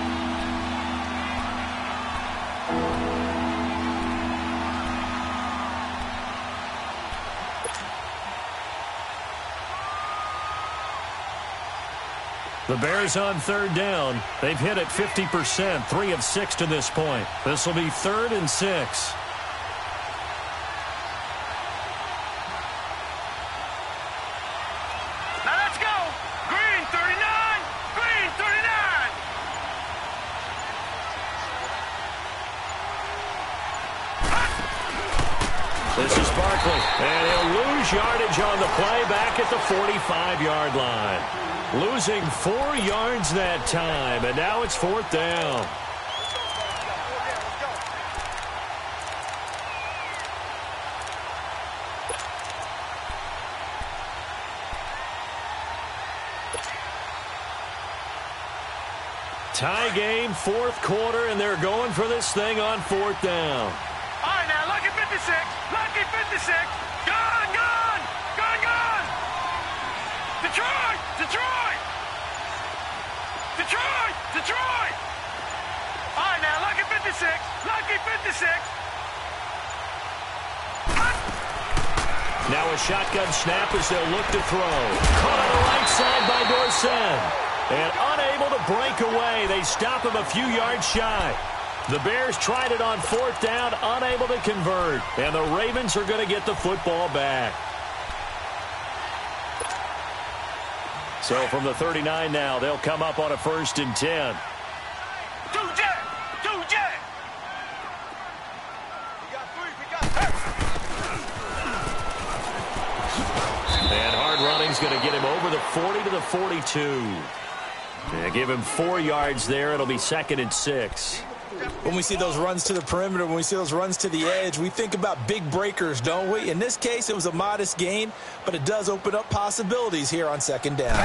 The Bears on 3rd down. They've hit it 50%, 3 of 6 to this point. This will be 3rd and 6. Now let's go! Green 39! Green 39! This is Barkley, and he'll lose yardage on the play back at the 45-yard line. Losing 4 yards that time, and now it's 4th down. Tie game, 4th quarter, and they're going for this thing on 4th down. All right, now, lucky 56. Lucky 56. Gun, gun! Gun, gun! Detroit! Detroit! Detroit! Detroit! All right, now, lucky 56. Lucky 56. Now a shotgun snap as they'll look to throw. Caught on the right side by Dorsen. And unable to break away. They stop him a few yards shy. The Bears tried it on 4th down, unable to convert. And the Ravens are going to get the football back. So from the 39 now, they'll come up on a 1st and 10. And hard running's going to get him over the 40 to the 42. Yeah, give him 4 yards there. It'll be 2nd and 6. When we see those runs to the perimeter, when we see those runs to the edge, we think about big breakers, don't we? In this case, it was a modest gain, but it does open up possibilities here on 2nd down.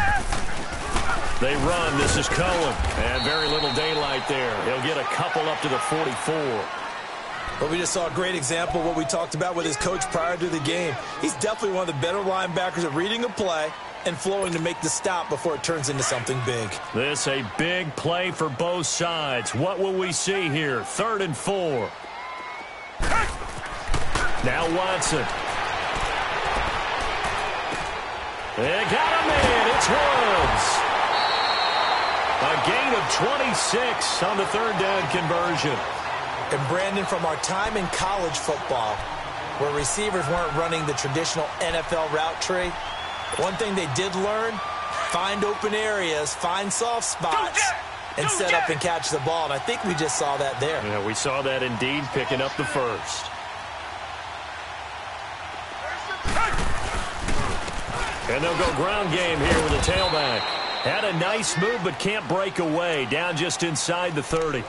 They run. This is Cohen. And very little daylight there. He'll get a couple up to the 44. But we just saw a great example of what we talked about with his coach prior to the game. He's definitely one of the better linebackers at reading a play and flowing to make the stop before it turns into something big. This a big play for both sides. What will we see here? 3rd and 4. Now Watson. They got him in. It's Woods. A gain of 26 on the 3rd down conversion. And Brandon, from our time in college football, where receivers weren't running the traditional NFL route tree, one thing they did learn, find open areas, find soft spots, and set up and catch the ball. And I think we just saw that there. Yeah, we saw that indeed, picking up the 1st. And they'll go ground game here with a tailback. Had a nice move, but can't break away. Down just inside the 30.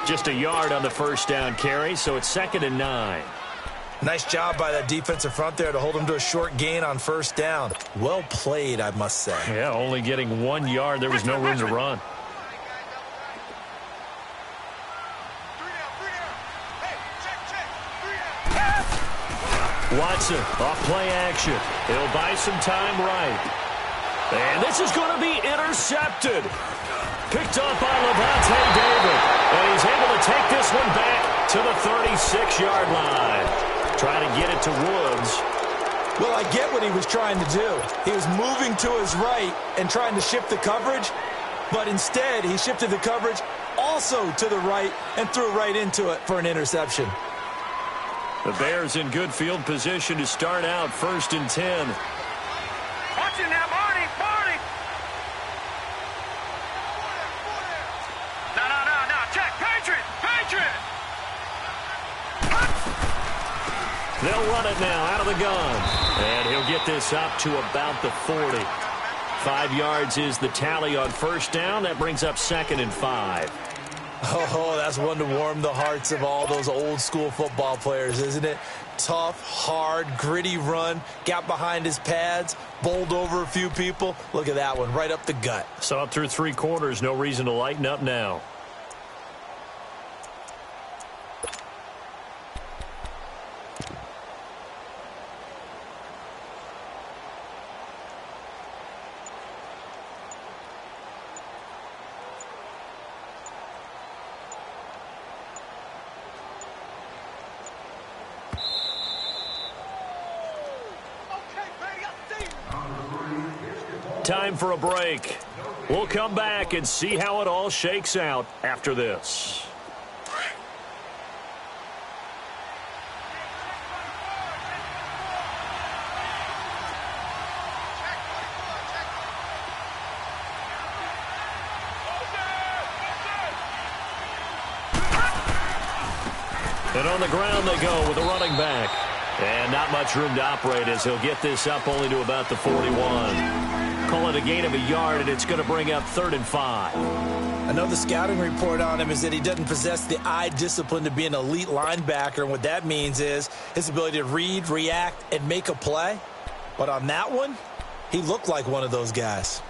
Just a yard on the 1st down carry, so it's 2nd and 9. Nice job by that defensive front there to hold him to a short gain on 1st down. Well played, I must say. Yeah, only getting 1 yard. There was no room to run. Watson off play action. He'll buy some time right. And this is going to be intercepted. Picked off by Levante David. And he's able to take this one back to the 36-yard line. Trying to get it to Woods. Well, I get what he was trying to do. He was moving to his right and trying to shift the coverage, but instead he shifted the coverage also to the right and threw right into it for an interception. The Bears in good field position to start out 1st and 10. Watching now, Barney, Barney. No, check, Patriot, Patriot. They'll run it now out of the gun. And he'll get this up to about the 40. 5 yards is the tally on 1st down. That brings up 2nd and 5. Oh, that's one to warm the hearts of all those old school football players, isn't it? Tough, hard, gritty run. Got behind his pads, bowled over a few people. Look at that one, right up the gut. Saw it through 3 quarters. No reason to lighten up now. Time for a break. We'll come back and see how it all shakes out after this. And on the ground they go with a running back. And not much room to operate as he'll get this up only to about the 41. Call it a gain of a yard, and it's going to bring up 3rd and 5. I know the scouting report on him is that he doesn't possess the eye discipline to be an elite linebacker. And what that means is his ability to read, react, and make a play. But on that one, he looked like one of those guys.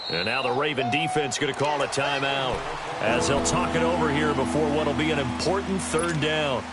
And now the Raven defense going to call a timeout as they'll talk it over here before what will be an important 3rd down.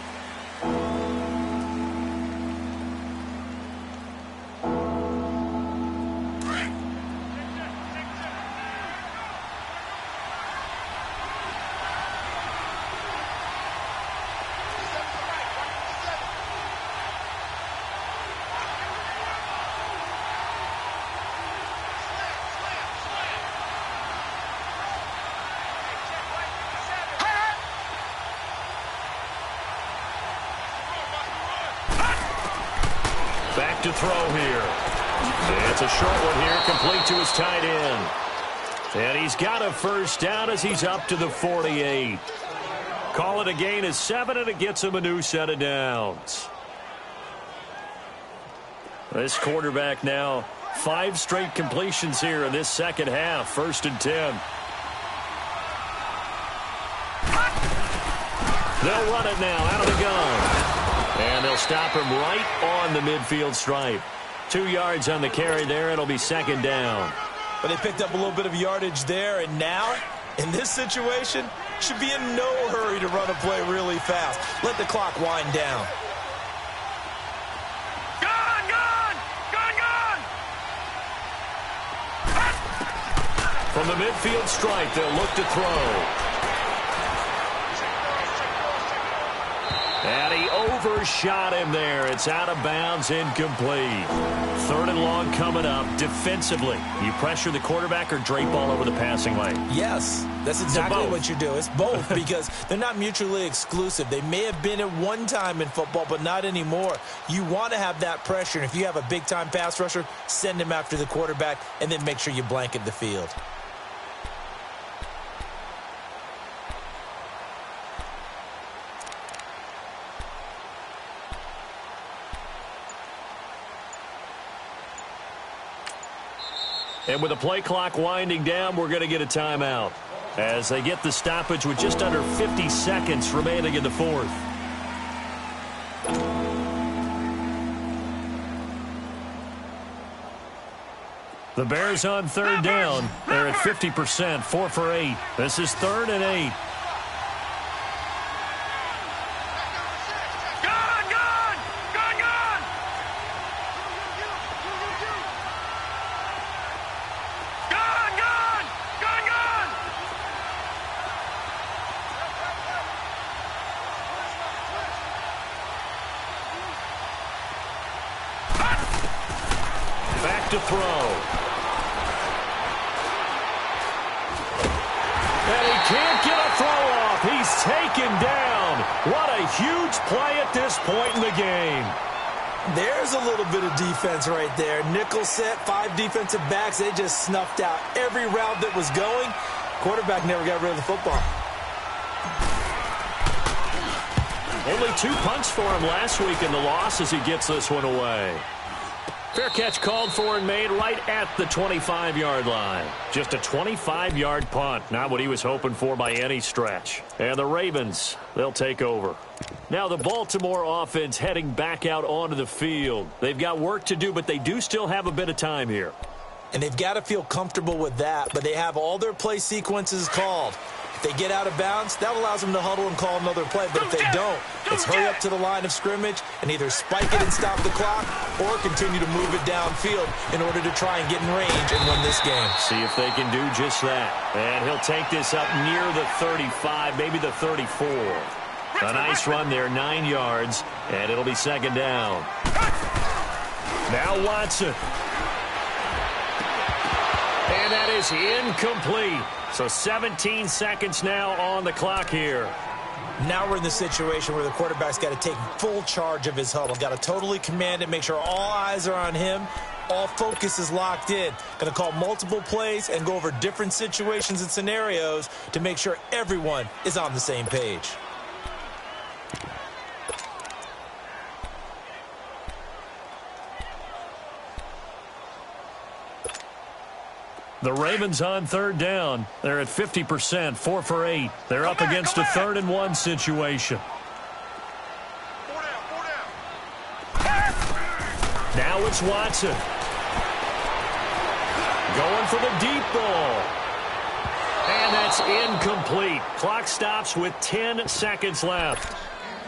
back to throw here. It's a short one here, complete to his tight end. And he's got a first down as he's up to the 48. Call it a gain of 7, and it gets him a new set of downs. This quarterback now 5 straight completions here in this second half. 1st and 10. They'll run it now out of the gun. And they'll stop him right on the midfield stripe. 2 yards on the carry there. It'll be 2nd down. But they picked up a little bit of yardage there, and now, in this situation, should be in no hurry to run a play really fast. Let the clock wind down. From the midfield stripe, they'll look to throw. And he overshot him there. It's out of bounds, incomplete. 3rd and long coming up. Defensively, you pressure the quarterback or drape all over the passing lane? Yes, that's exactly what you do. It's both because they're not mutually exclusive. They may have been at one time in football, but not anymore. You want to have that pressure, and if you have a big-time pass rusher, send him after the quarterback, and then make sure you blanket the field. And with the play clock winding down, we're going to get a timeout as they get the stoppage with just under 50 seconds remaining in the 4th. The Bears on 3rd down. They're at 50%, 4 for 8. This is 3rd and 8. To throw. And he can't get a throw off. He's taken down. What a huge play at this point in the game. There's a little bit of defense right there. Nickel set, 5 defensive backs. They just snuffed out every route that was going. Quarterback never got rid of the football. Only 2 punts for him last week in the loss as he gets this one away. Fair catch called for and made right at the 25-yard line. Just a 25-yard punt, not what he was hoping for by any stretch. And the Ravens, they'll take over. Now the Baltimore offense heading back out onto the field. They've got work to do, but they do still have a bit of time here. And they've got to feel comfortable with that, but they have all their play sequences called. If they get out of bounds, that allows them to huddle and call another play. But if they don't, it's hurry up to the line of scrimmage and either spike it and stop the clock or continue to move it downfield in order to try and get in range and win this game. See if they can do just that. And he'll take this up near the 35, maybe the 34. A nice run there, 9 yards, and it'll be 2nd down. Now Watson. And that is incomplete. So 17 seconds now on the clock here. Now we're in the situation where the quarterback's got to take full charge of his huddle. Got to totally command it, make sure all eyes are on him. All focus is locked in. Going to call multiple plays and go over different situations and scenarios to make sure everyone is on the same page. The Ravens on 3rd down. They're at 50%, 4 for 8. They're up against a 3rd and 1 situation. Now it's Watson. Going for the deep ball. And that's incomplete. Clock stops with 10 seconds left.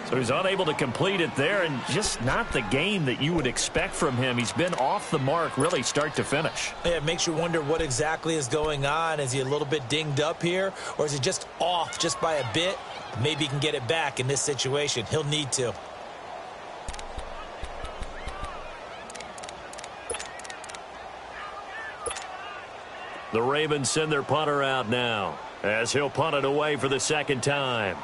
So he's unable to complete it there, and just not the game that you would expect from him. He's been off the mark really start to finish. Yeah, it makes you wonder what exactly is going on. Is he a little bit dinged up here, or is he just off just by a bit? Maybe he can get it back in this situation. He'll need to. The Ravens send their punter out now as he'll punt it away for the 2nd time.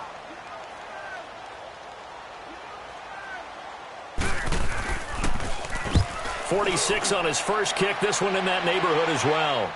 46 on his first kick. This one in that neighborhood as well.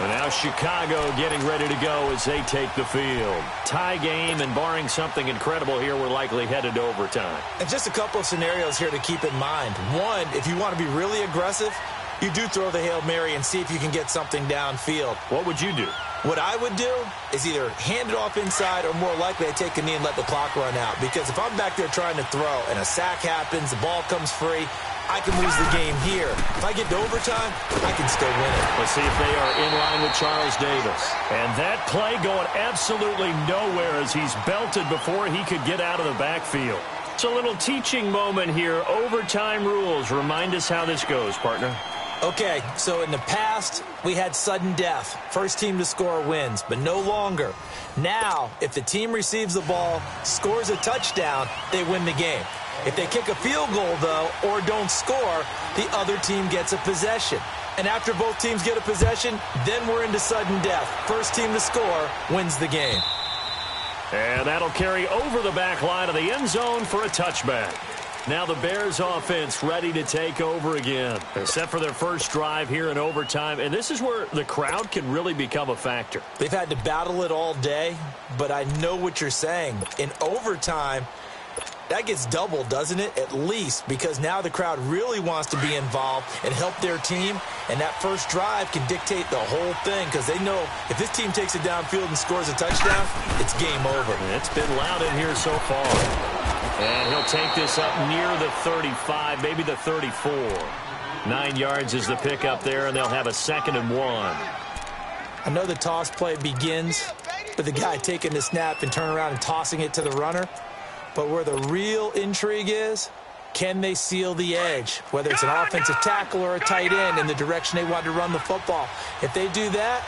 And now Chicago getting ready to go as they take the field. Tie game, and barring something incredible here, we're likely headed to overtime. And just a couple of scenarios here to keep in mind. One, if you want to be really aggressive, you do throw the Hail Mary and see if you can get something downfield. What would you do? What I would do is either hand it off inside, or more likely I take a knee and let the clock run out. Because if I'm back there trying to throw and a sack happens, the ball comes free, I can lose the game here. If I get to overtime, I can still win it. Let's see if they are in line with Charles Davis. And that play going absolutely nowhere as he's belted before he could get out of the backfield. It's a little teaching moment here. Overtime rules. Remind us how this goes, partner. Okay, so in the past, we had sudden death. First team to score wins, but no longer. Now, if the team receives the ball, scores a touchdown, they win the game. If they kick a field goal, though, or don't score, the other team gets a possession. And after both teams get a possession, then we're into sudden death. First team to score wins the game. And that'll carry over the back line of the end zone for a touchback. Now the Bears offense ready to take over again. They're set for their first drive here in overtime, and this is where the crowd can really become a factor. They've had to battle it all day, but I know what you're saying. In overtime, that gets doubled, doesn't it? At least, because now the crowd really wants to be involved and help their team, and that first drive can dictate the whole thing because they know if this team takes it downfield and scores a touchdown, it's game over. It's been loud in here so far. And he'll take this up near the 35, maybe the 34. 9 yards is the pickup there, and they'll have a 2nd and 1. I know the toss play begins with the guy taking the snap and turning around and tossing it to the runner. But where the real intrigue is, can they seal the edge? Whether it's an offensive tackle or a tight end in the direction they want to run the football. If they do that,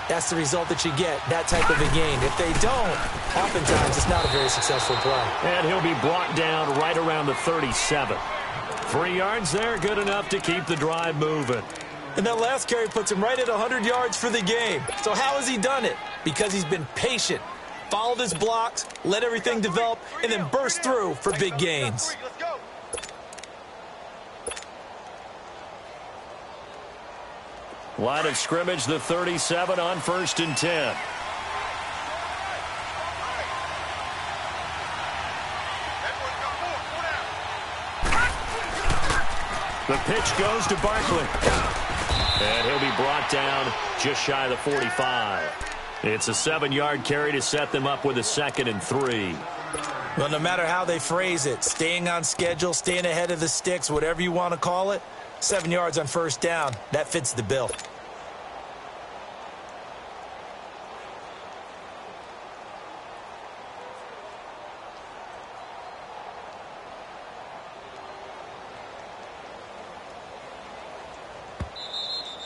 that's the result that you get, that type of a gain. If they don't, oftentimes it's not a very successful play. And he'll be brought down right around the 37. 3 yards there, good enough to keep the drive moving. And that last carry puts him right at 100 yards for the game. So how has he done it? Because he's been patient, followed his blocks, let everything develop, and then burst through for big gains. Line of scrimmage, the 37 on 1st and 10. The pitch goes to Barkley. And he'll be brought down just shy of the 45. It's a 7-yard carry to set them up with a 2nd and 3. Well, no matter how they phrase it, staying on schedule, staying ahead of the sticks, whatever you want to call it, 7 yards on 1st down, that fits the bill.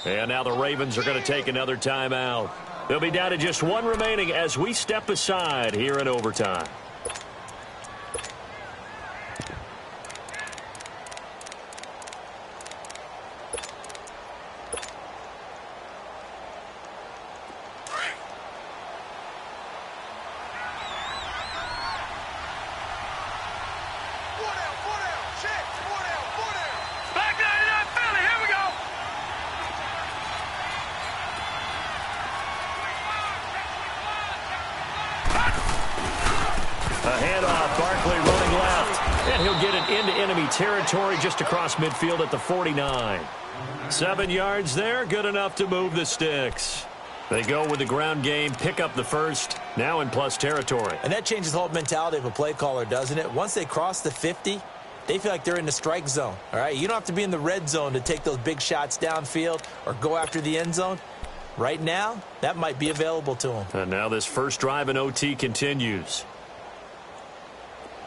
And now the Ravens are going to take another timeout. They'll be down to just 1 remaining as we step aside here in overtime. Territory just across midfield at the 49. 7 yards there, good enough to move the sticks. They go with the ground game, pick up the first, now in plus territory. And that changes the whole mentality of a play caller, doesn't it? Once they cross the 50, they feel like they're in the strike zone. All right, you don't have to be in the red zone to take those big shots downfield or go after the end zone. Right now, that might be available to them. And now this first drive in OT continues.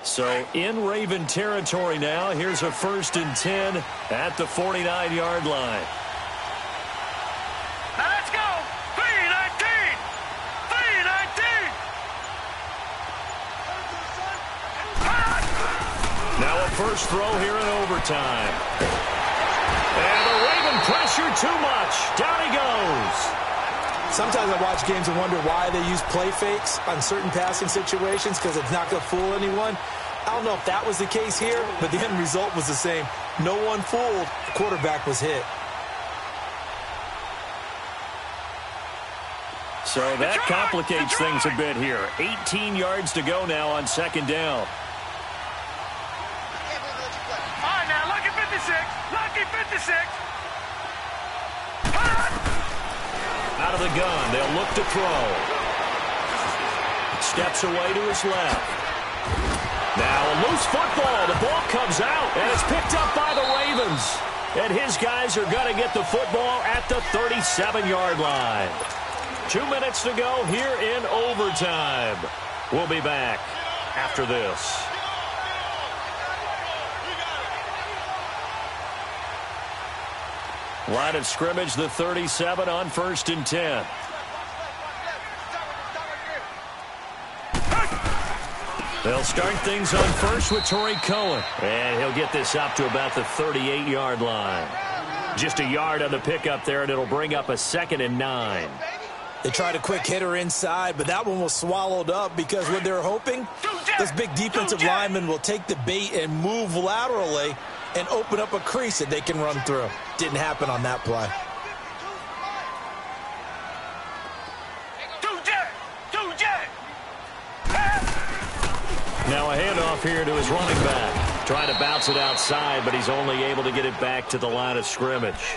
So in Raven territory now. Here's a 1st and 10 at the 49-yard line. Now let's go. 3-19. 3-19. Now a first throw here in overtime. And the Raven pressure too much. Down he goes. Sometimes I watch games and wonder why they use play fakes on certain passing situations because it's not going to fool anyone. I don't know if that was the case here, but the end result was the same. No one fooled. The quarterback was hit. So that complicates things a bit here. 18 yards to go now on second down. All right, now, lucky 56. Lucky 56. Out of the gun, they'll look to throw. Steps away to his left. Now a loose football. The ball comes out, and it's picked up by the Ravens. And his guys are going to get the football at the 37-yard line. 2 minutes to go here in overtime. We'll be back after this. Line of scrimmage, the 37 on 1st and 10. They'll start things on first with Torrey Cohen. And he'll get this up to about the 38-yard line. Just a yard on the pickup there, and it'll bring up a 2nd and 9. They tried a quick hitter inside, but that one was swallowed up because what they're hoping, this big defensive lineman will take the bait and move laterally and open up a crease that they can run through. Didn't happen on that play. Now a handoff here to his running back. Trying to bounce it outside, but he's only able to get it back to the line of scrimmage.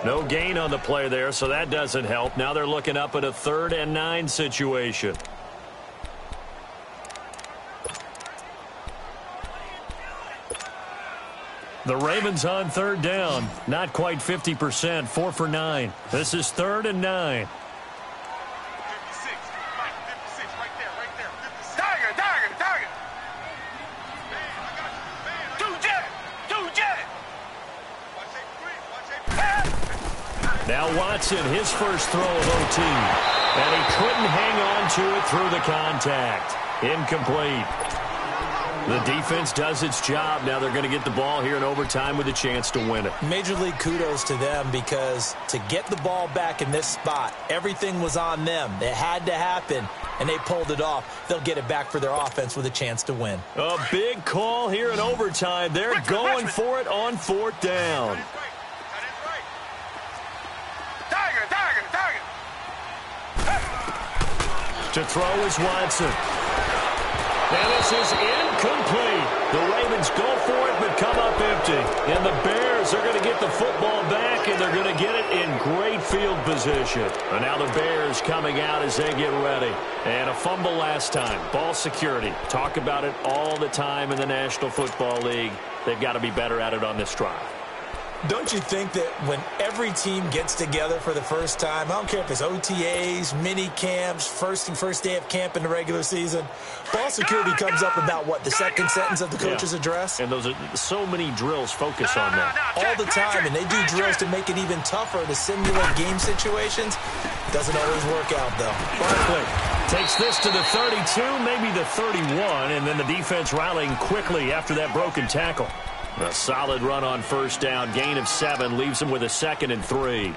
No gain on the play there, so that doesn't help. Now they're looking up at a 3rd and 9 situation. The Ravens on 3rd down. Not quite 50%, 4 for 9. This is 3rd and 9. 56, right there. Tiger. Man, I got you. Man, two jet. Now Watson, his first throw of OT. And he couldn't hang on to it through the contact. Incomplete. The defense does its job. Now they're going to get the ball here in overtime with a chance to win it. Major league kudos to them because to get the ball back in this spot, everything was on them. It had to happen, and they pulled it off. They'll get it back for their offense with a chance to win. A big call here in overtime. They're going for it on 4th down. To throw is Watson. And this is incomplete. The Ravens go for it but come up empty. And the Bears are going to get the football back, and they're going to get it in great field position. And now the Bears coming out as they get ready. And a fumble last time. Ball security. Talk about it all the time in the National Football League. They've got to be better at it on this drive. Don't you think that when every team gets together for the first time, I don't care if it's OTAs, mini camps, first day of camp in the regular season, ball security comes up about, what, the second sentence of the coach's address? And those are so many drills focus on that. All the time, and they do drills to make it even tougher to simulate game situations. Doesn't always work out, though. Barkley takes this to the 32, maybe the 31, and then the defense rallying quickly after that broken tackle. A solid run on 1st down. Gain of 7 leaves him with a 2nd and 3.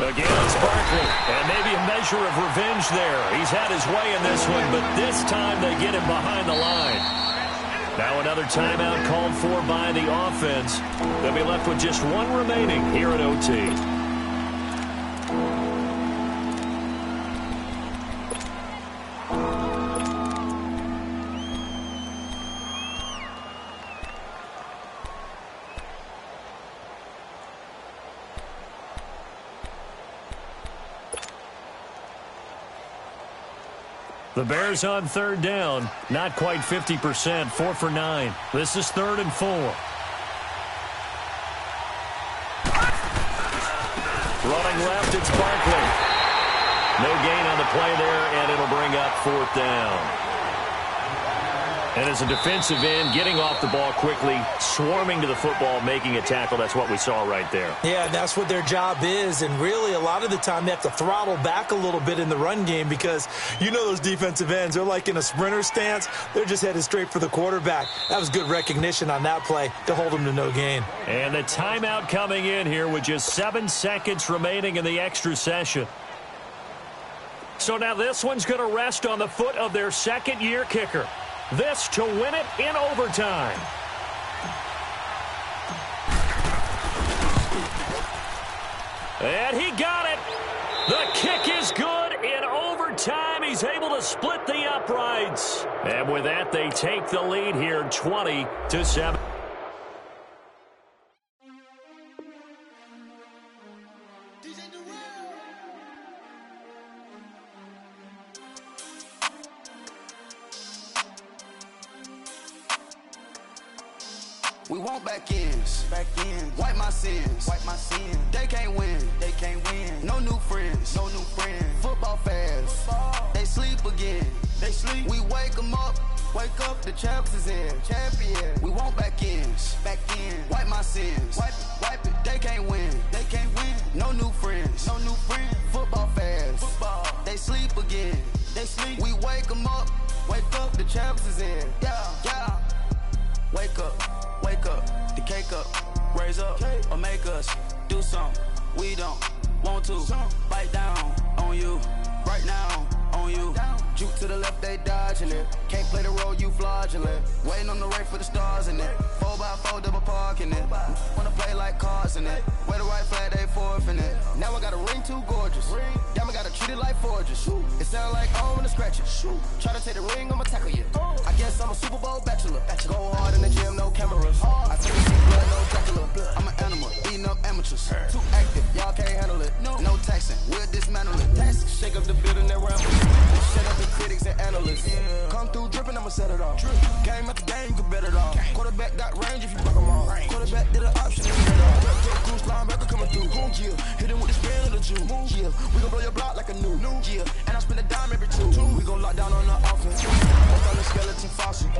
Again, it's Barkley, and maybe a measure of revenge there. He's had his way in this one, but this time they get him behind the line. Now another timeout called for by the offense. They'll be left with just 1 remaining here at OT. The Bears on 3rd down. Not quite 50%. 4 for 9. This is 3rd and 4. Running left, it's Barkley. No gain on the play there, and it'll bring up 4th down. And as a defensive end, getting off the ball quickly, swarming to the football, making a tackle, that's what we saw right there. Yeah, that's what their job is, and really a lot of the time they have to throttle back a little bit in the run game because you know those defensive ends, they're like in a sprinter stance. They're just headed straight for the quarterback. That was good recognition on that play to hold them to no gain. And the timeout coming in here with just 7 seconds remaining in the extra session. So now this one's going to rest on the foot of their second-year kicker. This to win it in overtime. And he got it. The kick is good in overtime. He's able to split the uprights. And with that, they take the lead here 20-7. We want back ends. Wipe my sins. They can't win. No new friends. Football fans. They sleep again. We wake them up. The champs is in. Champion. We want back ends. Wipe my sins. Wipe it. They can't win. No new friends. Football fans. They sleep again. We wake them up. The champs is in. Yeah. Wake up, the cake up, raise up, or make us do something we don't want to. Bite down on you, right now on you. Juke to the left, they dodging it. Can't play the role, you fraudulent. Waiting on the right for the stars in it. 4x4 double parking it. Wanna play like cars in it. Wear the white flag, they forfeit it. Now I got a ring too gorgeous. Diamond gotta treat it like forges. It sound like I wanna scratch it. Try to take the ring, I'ma tackle you. I guess I'm a Super Bowl bachelor. Go hard in the gym, no cameras. I take a deep blood, no Dracula. I'm an animal, beating up amateurs. Too active, y'all can't handle it. No taxing, we'll dismantle it. Shake up the building around me. Shut up the critics and analysts. Come through dripping, I'ma set it off. Game after game, you can bet it off. Quarterback got range if you buck them off. Quarterback did an option if you bet off. Goose linebacker coming through. Hit him with the spin of the Jew. We gon' blow your block like a new. And I spin a dime every two. We gon' lock down on the offense. Bust on the skeleton fossil.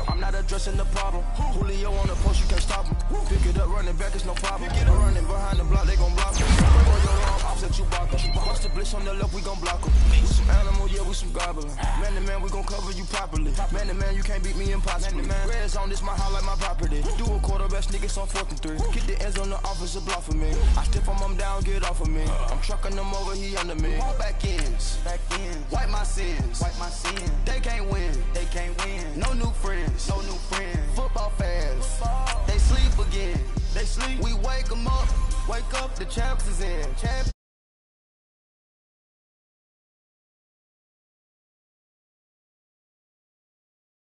I'm not addressing the problem. Julio on the post, you can't stop him. Pick it up, running back, it's no problem. I'm running behind the block, they gon' block him. Break on your arm, offset you block him. Watch the blitz on the left, we gon' block him. We some animal, yeah, we some gobbler. Man to man, we gon' cover you properly. Man to man, you can't beat me impossibly. Red zone, this my house like my property. Do a quarterback sneak, it's on 4th and 3. Get the ends on the offensive block for me. I step on him down, get off of me. I'm trucking them over, he under me. Back ends. Wipe my sins. They can't win. No new friends. Football fans. They sleep again. We wake them up. The champs is in.